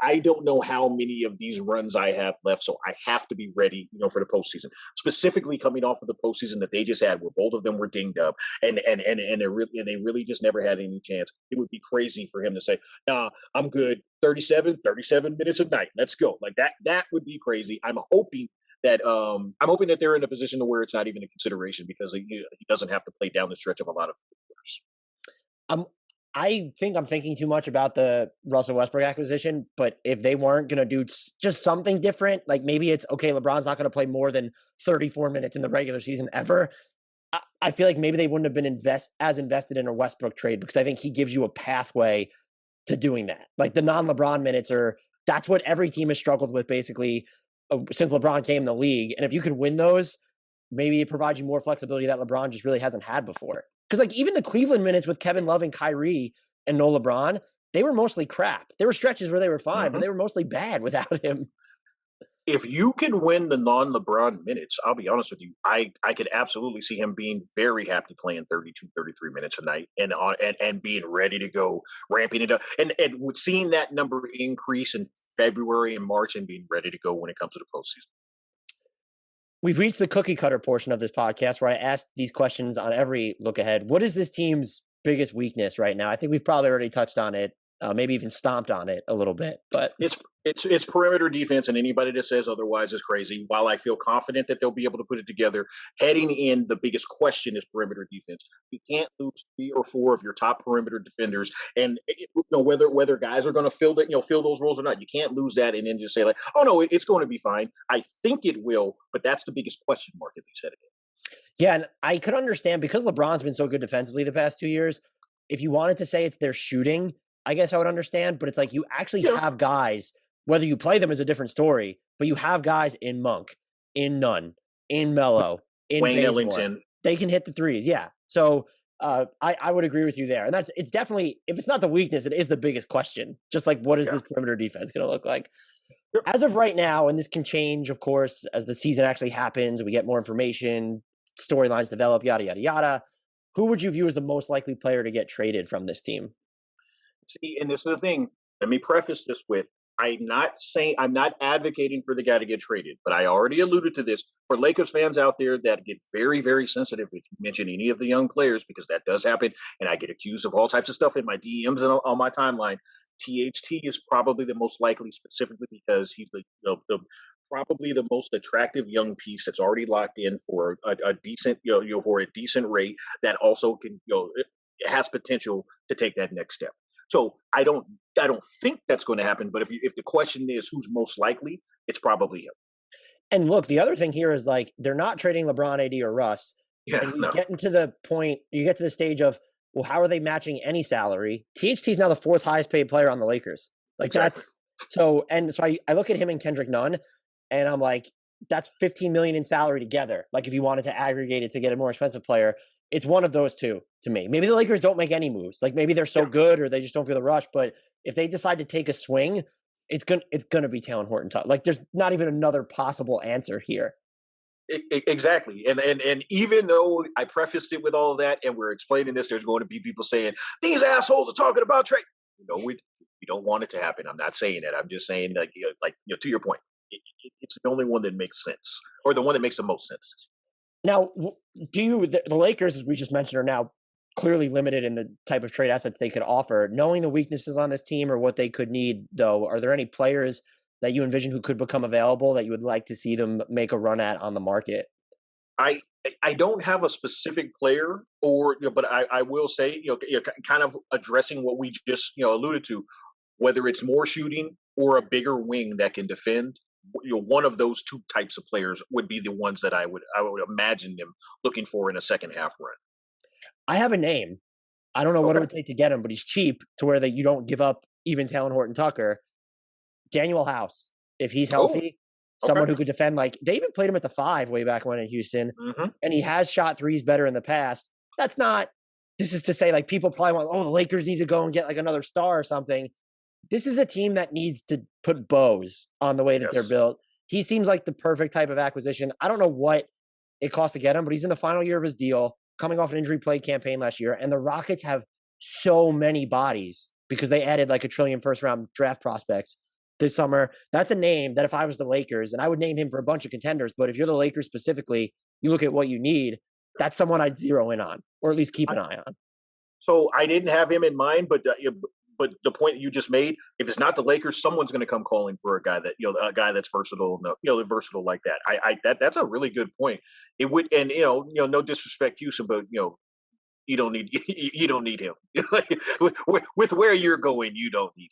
I don't know how many of these runs I have left, so I have to be ready, for the postseason. Specifically coming off of the postseason that they just had, where both of them were dinged up, and they really just never had any chance. It would be crazy for him to say, "Nah, I'm good. 37 minutes a night. Let's go." Like that. That would be crazy. I'm hoping that they're in a position to where it's not even a consideration, because he doesn't have to play down the stretch of a lot of quarters. I think I'm thinking too much about the Russell Westbrook acquisition, but if they weren't going to do just something different, like maybe it's okay, LeBron's not going to play more than 34 minutes in the regular season ever. I feel like maybe they wouldn't have been invested in a Westbrook trade, because I think he gives you a pathway to doing that. Like the non-LeBron minutes that's what every team has struggled with basically since LeBron came in the league. And if you could win those, maybe it provides you more flexibility that LeBron just really hasn't had before. Because even the Cleveland minutes with Kevin Love and Kyrie and no LeBron, they were mostly crap. There were stretches where they were fine, but they were mostly bad without him. If you can win the non-LeBron minutes, I'll be honest with you, I could absolutely see him being very happy playing 32, 33 minutes a night and being ready to go, ramping it up. And with seeing that number increase in February and March and being ready to go when it comes to the postseason. We've reached the cookie cutter portion of this podcast where I ask these questions on every look ahead. What is this team's biggest weakness right now? I think we've probably already touched on it, maybe even stomped on it a little bit, but it's perimeter defense, and anybody that says otherwise is crazy. While I feel confident that they'll be able to put it together, heading in, the biggest question is perimeter defense. You can't lose 3 or 4 of your top perimeter defenders, and whether guys are going to fill those roles or not. You can't lose that and then just say like, oh no, it's going to be fine. I think it will, but that's the biggest question mark at least headed in. Yeah, and I could understand, because LeBron's been so good defensively the past 2 years. If you wanted to say it's their shooting, I guess I would understand, but it's like you actually have guys. Whether you play them is a different story, but you have guys in Monk, in Nunn, in Melo, in Wayne Bazemore. Ellington. They can hit the threes, yeah. So I would agree with you there. And it's definitely, if it's not the weakness, it is the biggest question. Just like, what is this perimeter defense going to look like? Sure. As of right now, and this can change, of course, as the season actually happens, we get more information, storylines develop, yada, yada, yada. Who would you view as the most likely player to get traded from this team? See, and this is the thing. Let me preface this with, I'm not advocating for the guy to get traded, but I already alluded to this. For Lakers fans out there that get very, very sensitive if you mention any of the young players, because that does happen, and I get accused of all types of stuff in my DMs and on my timeline. THT is probably the most likely, specifically because he's probably the most attractive young piece that's already locked in for a decent, for a decent rate that also can, has potential to take that next step. So I don't think that's going to happen. But if the question is who's most likely, it's probably him. And look, the other thing here is like they're not trading LeBron, AD, or Russ. Yeah, and you get to the stage of, well, how are they matching any salary? THT is now the 4th highest paid player on the Lakers. Like exactly. so I look at him and Kendrick Nunn, and I'm like, that's $15 million in salary together. Like if you wanted to aggregate it to get a more expensive player, it's one of those two to me. Maybe the Lakers don't make any moves. Like maybe they're so good or they just don't feel the rush. But if they decide to take a swing, it's gonna be Talen Horton-Tucker. Like there's not even another possible answer here. Exactly. And even though I prefaced it with all of that and we're explaining this, there's going to be people saying, these assholes are talking about trade. We don't want it to happen. I'm not saying that. I'm just saying that, to your point, it's the only one that makes sense, or the one that makes the most sense. Now, the Lakers, as we just mentioned, are now clearly limited in the type of trade assets they could offer. Knowing the weaknesses on this team or what they could need, though, are there any players that you envision who could become available that you would like to see them make a run at on the market? I don't have a specific player, but I will say, kind of addressing what we just alluded to, whether it's more shooting or a bigger wing that can defend. One of those two types of players would be the ones that I would imagine them looking for in a second half run. I have a name. I don't know what it would take to get him, but he's cheap to where that you don't give up even Talen Horton-Tucker. Daniel House, if he's healthy, someone who could defend. Like they even played him at the 5 way back when in Houston, and he has shot threes better in the past. That's not. This is to say, like people probably want, the Lakers need to go and get like another star or something. This is a team that needs to put bows on the way that they're built. He seems like the perfect type of acquisition. I don't know what it costs to get him, but he's in the final year of his deal, coming off an injury plagued campaign last year, and the Rockets have so many bodies because they added like 1 trillion first-round draft prospects this summer. That's a name that if I was the Lakers, and I would name him for a bunch of contenders, but if you're the Lakers specifically, you look at what you need, that's someone I'd zero in on, or at least keep an eye on. So I didn't have him in mind, but the point that you just made, if it's not the Lakers, someone's going to come calling for a guy that a guy that's versatile, versatile like that. That's a really good point. It would, and no disrespect, Houston, but you don't need him. with where you're going, you don't need him.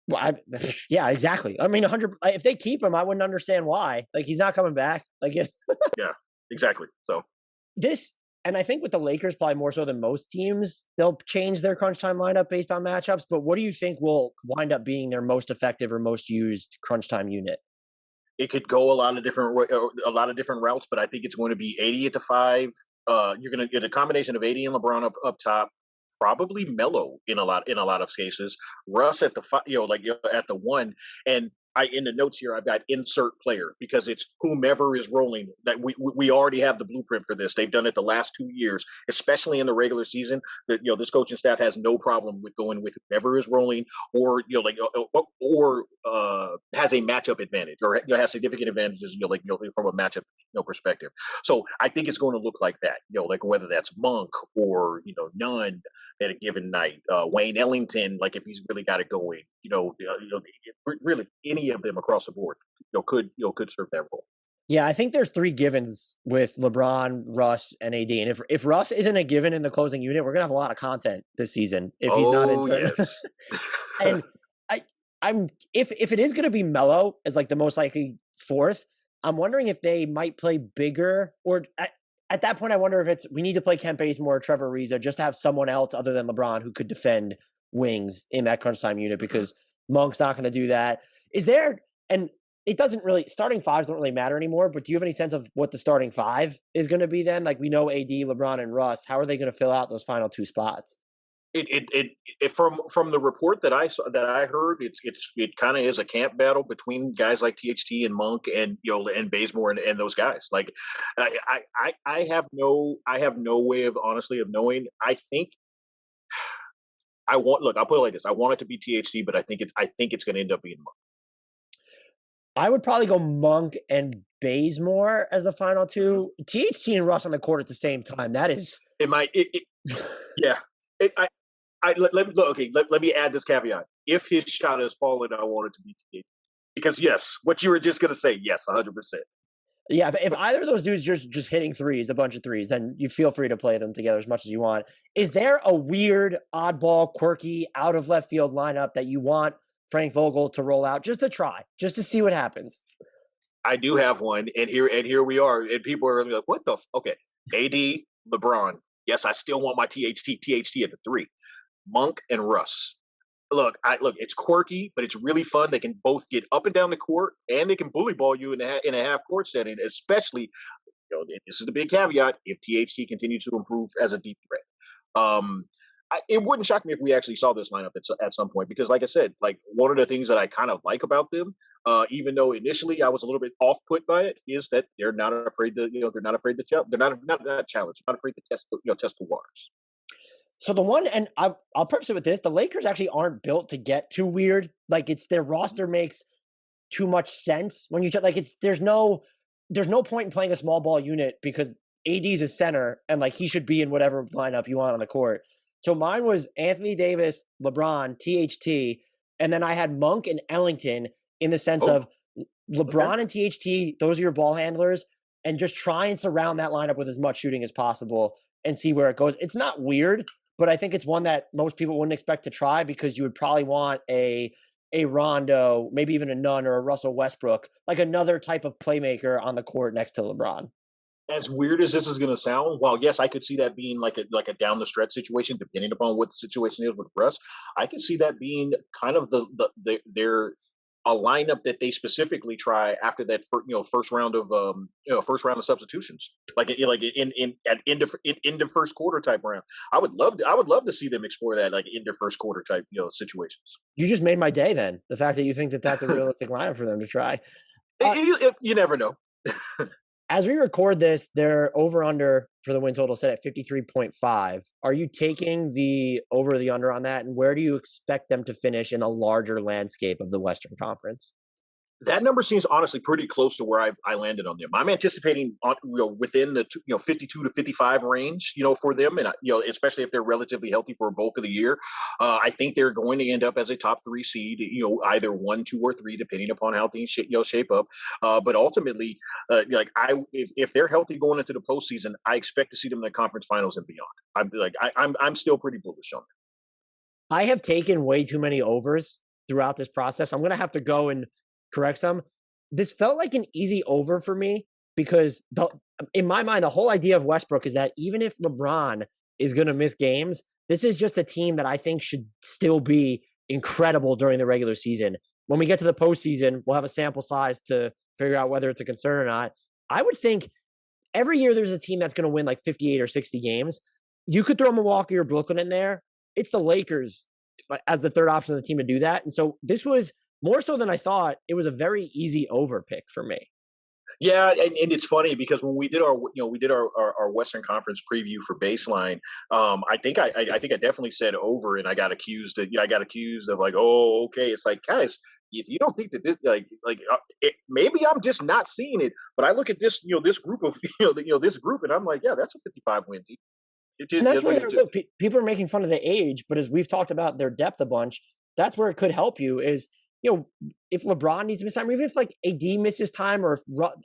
Well, yeah, exactly. I mean, 100. If they keep him, I wouldn't understand why. Like he's not coming back. Like yeah, exactly. So and I think with the Lakers, probably more so than most teams, they'll change their crunch time lineup based on matchups. But what do you think will wind up being their most effective or most used crunch time unit? It could go a lot of different routes, but I think it's going to be 80 at the 5. You're going to get a combination of 80 and LeBron up top. Probably Melo in a lot of cases. Russ at the 5, at the 1, and in the notes here I've got insert player because it's whomever is rolling. That we already have the blueprint for this. They've done it the last 2 years, especially in the regular season. That this coaching staff has no problem with going with whoever is rolling, or has a matchup advantage, or has significant advantages. From a matchup perspective. So I think it's going to look like that. Whether that's Monk or Nunn at a given night, Wayne Ellington, like if he's really got it going. Really any of them across the board, could serve that role. Yeah, I think there's 3 givens with LeBron, Russ, and AD. And if Russ isn't a given in the closing unit, we're gonna have a lot of content this season. If he's not in, yes. And I'm if it is gonna be Melo as like the most likely 4th, I'm wondering if they might play bigger, or at that point, I wonder if we need to play Kent Bazemore or Trevor Ariza just to have someone else other than LeBron who could defend wings in that crunch time unit, because Monk's not going to do that. Is there, and it doesn't really, starting 5s don't really matter anymore, but do you have any sense of what the starting 5 is going to be then? Like we know AD, LeBron, and Russ. How are they going to fill out those final 2 spots? It from the report that I heard, it kind of is a camp battle between guys like THT and Monk and and Bazemore and those guys. Like I have no way of honestly of knowing. I think I'll put it like this. I want it to be THT, but I think it's going to end up being Monk. I would probably go Monk and Bazemore as the final 2. THT and Russ on the court at the same time. That is yeah. Let me add this caveat. If his shot has fallen, I want it to be THT. Because yes, what you were just going to say, yes, 100%. Yeah, if either of those dudes just hitting threes, a bunch of threes, then you feel free to play them together as much as you want. Is there a weird, oddball, quirky, out of left field lineup that you want Frank Vogel to roll out just to try, just to see what happens? I do have one, and here we are, and people are like, "What the?" Okay, AD, LeBron. Yes, I still want my THT at the 3. Monk and Russ. Look, it's quirky, but it's really fun. They can both get up and down the court, and they can bully ball you in a half court setting. Especially, this is the big caveat: if THT continues to improve as a deep threat. It wouldn't shock me if we actually saw this lineup at some point, because, like I said, like one of the things that I kind of like about them, even though initially I was a little bit off put by it, is that they're not afraid to, they're not afraid to they're not challenge, not afraid to test the waters. So the one, and I'll preface it with this: the Lakers actually aren't built to get too weird. Like their roster makes too much sense when you like there's no point in playing a small ball unit because AD's a center and like he should be in whatever lineup you want on the court. So mine was Anthony Davis, LeBron, THT, and then I had Monk and Ellington in the sense of LeBron and THT, those are your ball handlers, and just try and surround that lineup with as much shooting as possible and see where it goes. It's not weird, but I think it's one that most people wouldn't expect to try because you would probably want a Rondo, maybe even a Nunn or a Russell Westbrook, like another type of playmaker on the court next to LeBron. As weird as this is going to sound, while yes, I could see that being like a down the stretch situation, depending upon what the situation is with Russ. I could see that being kind of their a lineup that they specifically try after that first round of substitutions, like in the first quarter type round. I would love to see them explore that like in their first quarter type situations. You just made my day then. The fact that you think that that's a realistic lineup for them to try. You never know. As we record this, they're over-under for the win total set at 53.5. Are you taking the over or the under on that? And where do you expect them to finish in a larger landscape of the Western Conference? That number seems honestly pretty close to where I landed on them. I'm anticipating within the 52 to 55 range, for them, and especially if they're relatively healthy for a bulk of the year. I think they're going to end up as a top 3 seed, either 1, 2, or 3, depending upon how things shape up. But ultimately, if they're healthy going into the postseason, I expect to see them in the conference finals and beyond. I'm still pretty bullish on them. I have taken way too many overs throughout this process. I'm going to have to go and correct some. This felt like an easy over for me because in my mind, the whole idea of Westbrook is that even if LeBron is going to miss games, this is just a team that I think should still be incredible during the regular season. When we get to the postseason, we'll have a sample size to figure out whether it's a concern or not. I would think every year there's a team that's going to win like 58 or 60 games. You could throw Milwaukee or Brooklyn in there. It's the Lakers as the third option of the team to do that. And so this was more so than I thought. It was a very easy over pick for me. Yeah, and it's funny because when we did our Western Conference preview for Baseline, I think I definitely said over, and I got accused of like, oh, okay. It's like, guys, if you don't think that this maybe I'm just not seeing it, but I look at this this group of this group, and I'm like, yeah, that's a 55 win team. And that's where people are making fun of the age, but as we've talked about their depth a bunch, that's where it could help you is. If LeBron needs to miss time, or even if like AD misses time, or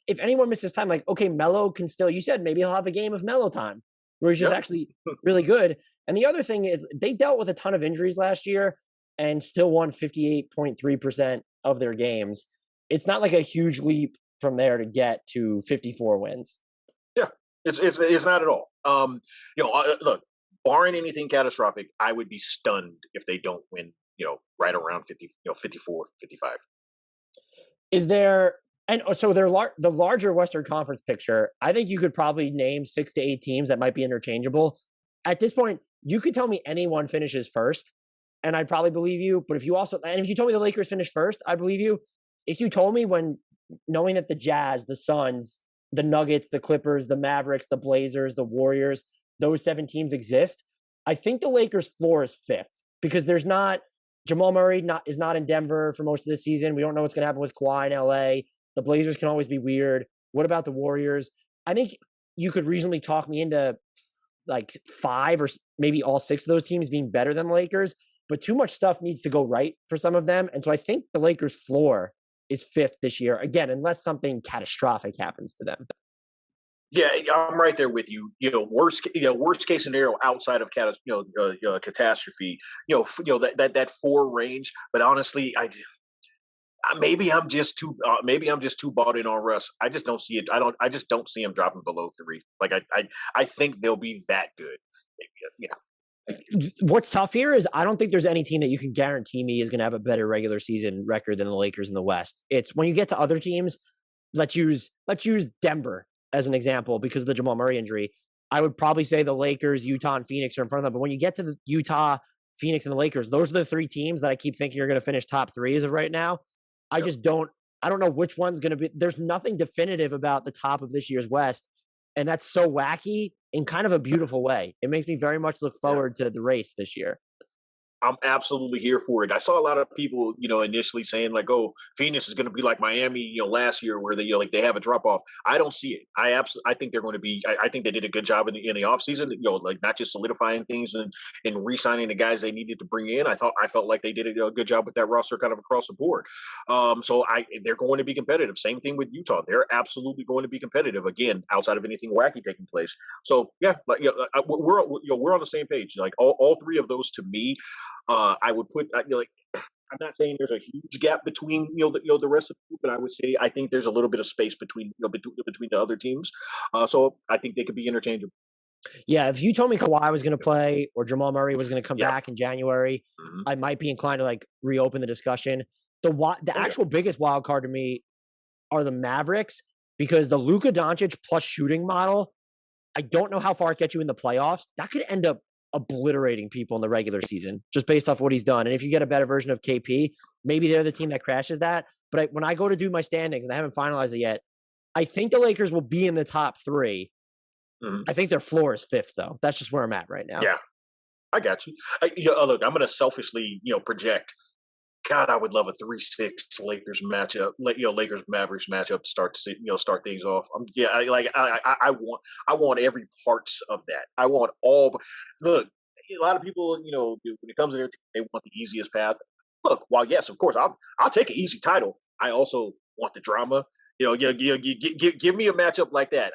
if anyone misses time, like, okay, Melo can still, you said maybe he'll have a game of Melo time where he's just actually really good. And the other thing is they dealt with a ton of injuries last year and still won 58.3% of their games. It's not like a huge leap from there to get to 54 wins. Yeah, it's not at all. Look, barring anything catastrophic, I would be stunned if they don't win right around 50, 54, 55. Is there, and so the larger Western Conference picture, I think you could probably name 6 to 8 teams that might be interchangeable. At this point, you could tell me anyone finishes first, and I'd probably believe you. But if you told me the Lakers finished first, I'd believe you. If you told me knowing that the Jazz, the Suns, the Nuggets, the Clippers, the Mavericks, the Blazers, the Warriors, those 7 teams exist, I think the Lakers' floor is 5th because there's not. Jamal Murray is not in Denver for most of the season. We don't know what's going to happen with Kawhi in LA. The Blazers can always be weird. What about the Warriors? I think you could reasonably talk me into like 5 or maybe all 6 of those teams being better than the Lakers, but too much stuff needs to go right for some of them. And so I think the Lakers' floor is 5th this year. Again, unless something catastrophic happens to them. Yeah, I'm right there with you. Worst case scenario outside of catastrophe. That 4 range. But honestly, maybe I'm just too bought in on Russ. I just don't see it. I just don't see him dropping below 3. Like I think they'll be that good. What's tough here is I don't think there's any team that you can guarantee me is going to have a better regular season record than the Lakers in the West. It's when you get to other teams. Let's use Denver as an example because of the Jamal Murray injury. I would probably say the Lakers, Utah, and Phoenix are in front of them. But when you get to the Utah, Phoenix, and the Lakers, those are the 3 teams that I keep thinking are going to finish top 3 as of right now. I don't know which one's going to be. There's nothing definitive about the top of this year's West. And that's so wacky in kind of a beautiful way. It makes me very much look forward to the race this year. I'm absolutely here for it. I saw a lot of people, initially saying like, "Oh, Phoenix is going to be like Miami, last year where they, they have a drop off." I don't see it. I think they're going to be. I think they did a good job in the offseason, not just solidifying things and re-signing the guys they needed to bring in. I felt like they did a good job with that roster kind of across the board. They're going to be competitive. Same thing with Utah. They're absolutely going to be competitive again, outside of anything wacky taking place. So yeah, we're on the same page. Like all 3 of those to me. I would put I'm not saying there's a huge gap between the rest of the group, but I would say I think there's a little bit of space between between the other teams. So I think they could be interchangeable. Yeah, if you told me Kawhi was going to play or Jamal Murray was going to come back in January, I might be inclined to reopen the discussion. The actual biggest wild card to me are the Mavericks because the Luka Doncic plus shooting model. I don't know how far it gets you in the playoffs. That could end up obliterating people in the regular season just based off what he's done. And if you get a better version of KP, maybe they're the team that crashes that. But when I go to do my standings, and I haven't finalized it yet, I think the Lakers will be in the top 3. I think their floor is 5th, though. That's just where I'm at right now. Yeah, I got you. Look, I'm going to selfishly, project. God, I would love a 3-6 Lakers matchup, Lakers Mavericks matchup to start things off. I want every parts of that. I want all. Look, a lot of people, when it comes to their team, they want the easiest path. Look, while yes, of course, I'll take an easy title. I also want the drama. Give me a matchup like that.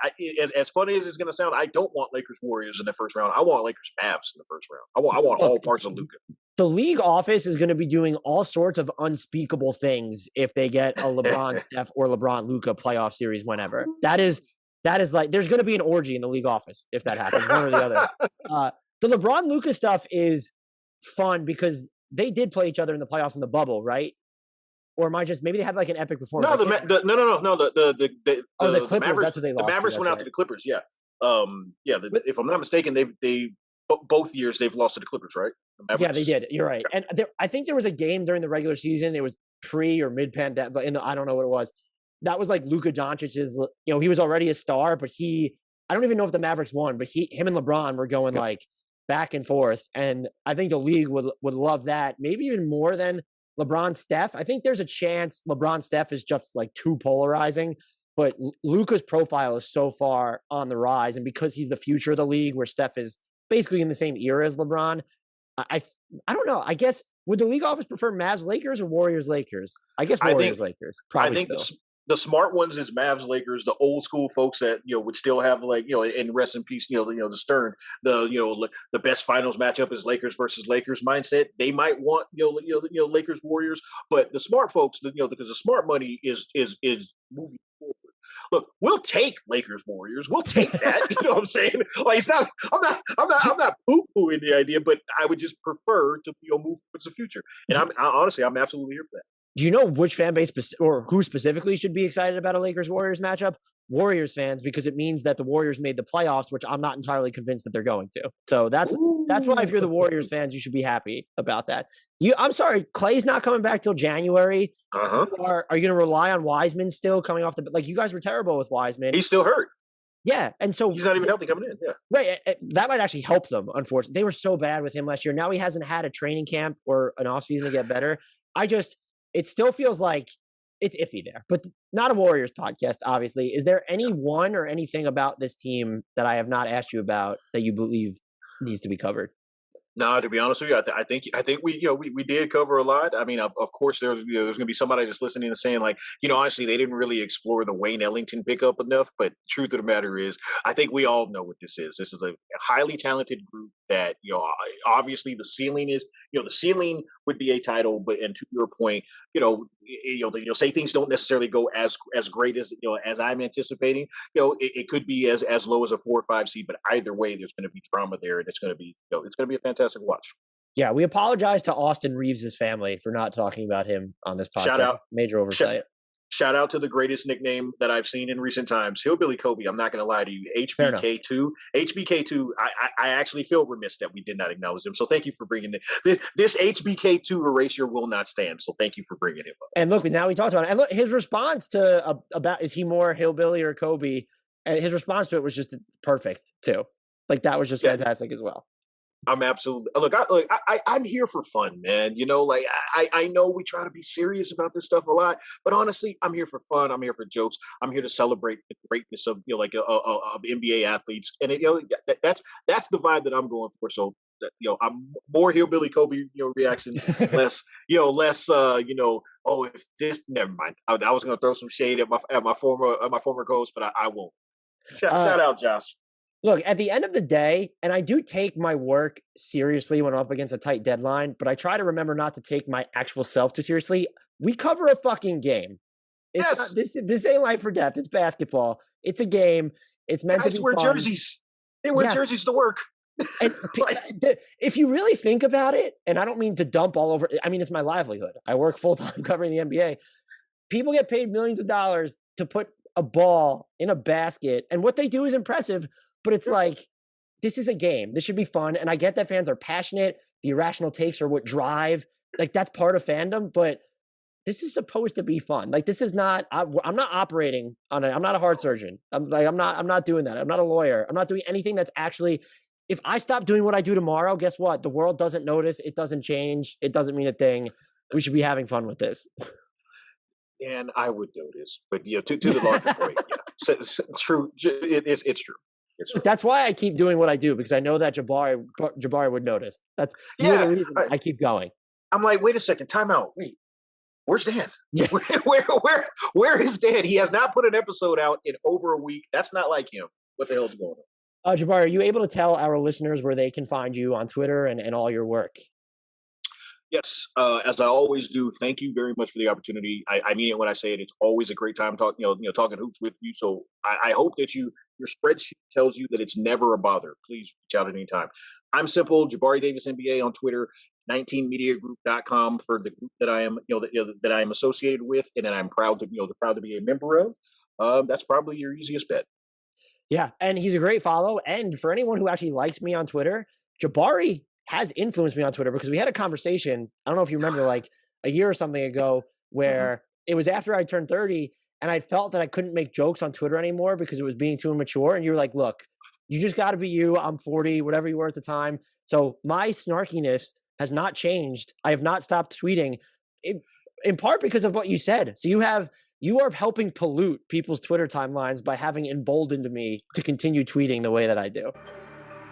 As funny as it's going to sound, I don't want Lakers Warriors in the first round. I want Lakers Mavs in the first round. I want all parts of Luka. The league office is going to be doing all sorts of unspeakable things if they get a LeBron Steph or LeBron Luka playoff series whenever. That is like there's going to be an orgy in the league office if that happens, one or the other. The LeBron Luka stuff is fun because they did play each other in the playoffs in the bubble, right? Or am I just maybe they had like an epic performance? No, no. The Clippers. Mavericks, that's what they lost. The Mavericks went out to the Clippers. Yeah, if I'm not mistaken, they both years they've lost to the Clippers, right? Yeah, they did. You're right. And I think there was a game during the regular season. It was pre or mid pandemic. I don't know what it was. That was like Luka Doncic's. He was already a star, but I don't even know if the Mavericks won, but him and LeBron were going like back and forth, and I think the league would love that, maybe even more than LeBron Steph. I think there's a chance LeBron Steph is just like too polarizing, but Luka's profile is so far on the rise, and because he's the future of the league, where Steph is basically in the same era as LeBron. I don't know. I guess would the league office prefer Mavs Lakers or Warriors Lakers? I guess Warriors Lakers. Probably. I think the smart ones is Mavs Lakers. The old school folks that would still have and rest in peace. The Stern. The best finals matchup is Lakers versus Lakers mindset. They might want Lakers Warriors, but the smart folks because the smart money is moving forward. Look, we'll take Lakers Warriors. We'll take that. You know what I'm saying? Like it's not. I'm not poo-pooing the idea, but I would just prefer to move towards the future. And honestly, I'm absolutely here for that. Do you know which fan base or who specifically should be excited about a Lakers Warriors matchup? Warriors fans, because it means that the Warriors made the playoffs, which I'm not entirely convinced that they're going to. So that's why if you're the Warriors fans, you should be happy about that. I'm sorry, Clay's not coming back till January. Are you going to rely on Wiseman still coming off you guys were terrible with Wiseman. He's still hurt. Yeah, and so he's not even healthy coming in. Yeah, right. That might actually help them. Unfortunately, they were so bad with him last year. Now he hasn't had a training camp or an offseason to get better. It still feels like it's iffy there, but not a Warriors podcast, obviously. Is there anyone or anything about this team that I have not asked you about that you believe needs to be covered? No, to be honest with you, I think we did cover a lot. I mean, of course, there's going to be somebody just listening and saying like, honestly, they didn't really explore the Wayne Ellington pickup enough. But truth of the matter is, I think we all know what this is. This is a highly talented group that obviously the ceiling is the ceiling would be a title, but and to your point, you'll say things don't necessarily go as great as as I'm anticipating. It could be as low as a 4 or 5 seed, but either way, there's going to be drama there, and it's going to be it's going to be a fantastic watch. Yeah, we apologize to Austin Reeves' family for not talking about him on this podcast. Shout out, major oversight. Shout out to the greatest nickname that I've seen in recent times, Hillbilly Kobe. I'm not going to lie to you, HBK2. HBK2. I actually feel remiss that we did not acknowledge him. So thank you for bringing it. This HBK2 erasure will not stand. So thank you for bringing him up. And look, now we talked about it. And look, his response to about is he more Hillbilly or Kobe? And his response to it was just perfect too. Like that was just fantastic as well. I'm absolutely I'm here for fun, man. I know we try to be serious about this stuff a lot, but honestly, I'm here for fun. I'm here for jokes. I'm here to celebrate the greatness of of NBA athletes, and that's the vibe that I'm going for. So I'm more Hillbilly Kobe reaction, less oh, if this, never mind. I was going to throw some shade at my former host, but I won't. Shout out, Josh. Look, at the end of the day, and I do take my work seriously when I'm up against a tight deadline, but I try to remember not to take my actual self too seriously. We cover a fucking game. It's not, this ain't life or death. It's basketball. It's a game. It's meant to be wear fun. Jerseys. They wear jerseys to work. And if you really think about it, and I don't mean to dump all over, I mean, it's my livelihood. I work full-time covering the NBA. People get paid millions of dollars to put a ball in a basket, and what they do is impressive. But it's like, this is a game. This should be fun. And I get that fans are passionate. The irrational takes are what drive. Like, that's part of fandom. But this is supposed to be fun. Like, this is not, I'm not operating on it. I'm not a heart surgeon. I'm not doing that. I'm not a lawyer. I'm not doing anything that's actually, if I stop doing what I do tomorrow, guess what? The world doesn't notice. It doesn't change. It doesn't mean a thing. We should be having fun with this. And I would notice. But, to the larger point, true. It's true. That's why I keep doing what I do, because I know that Jabari would notice. That's the reason I keep going. I'm like, wait a second, time out. Wait, where's Dan? Where is Dan? He has not put an episode out in over a week. That's not like him. What the hell's going on? Jabari, are you able to tell our listeners where they can find you on Twitter and all your work? Yes, as I always do. Thank you very much for the opportunity. I mean it when I say it. It's always a great time talking talking hoops with you. So I hope that your spreadsheet tells you that it's never a bother. Please reach out at any time. I'm simple, Jabari Davis NBA on Twitter, 19mediagroup.com for the group that I am that I am associated with, and that I'm proud to be a member of. That's probably your easiest bet. Yeah, and he's a great follow. And for anyone who actually likes me on Twitter, Jabari has influenced me on Twitter, because we had a conversation, I don't know if you remember, like a year or something ago, where it was after I turned 30 and I felt that I couldn't make jokes on Twitter anymore because it was being too immature. And you were like, look, you just got to be you. I'm 40, whatever you were at the time. So my snarkiness has not changed. I have not stopped tweeting, in part because of what you said. So you are helping pollute people's Twitter timelines by having emboldened me to continue tweeting the way that I do.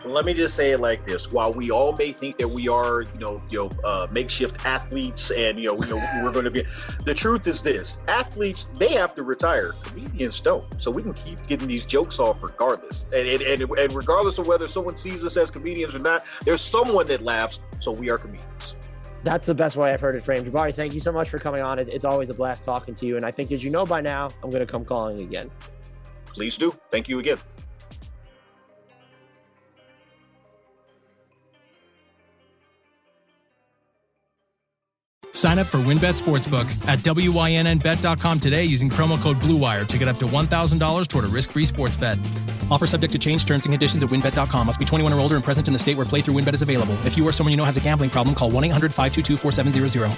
Let me just say it like this: while we all may think that we are, makeshift athletes, and we're going to be, the truth is this: athletes, they have to retire. Comedians don't. So we can keep getting these jokes off regardless, and regardless of whether someone sees us as comedians or not, there's someone that laughs. So we are comedians. That's the best way I've heard it framed. Jabari, thank you so much for coming on. It's always a blast talking to you, and I think, as you know by now, I'm going to come calling again. Please do. Thank you again. Sign up for WynnBET Sportsbook at WYNNBet.com today using promo code BlueWire to get up to $1,000 toward a risk-free sports bet. Offer subject to change. Terms and conditions at WynnBET.com. Must be 21 or older and present in the state where playthrough WynnBET is available. If you or someone you know has a gambling problem, call 1-800-522-4700.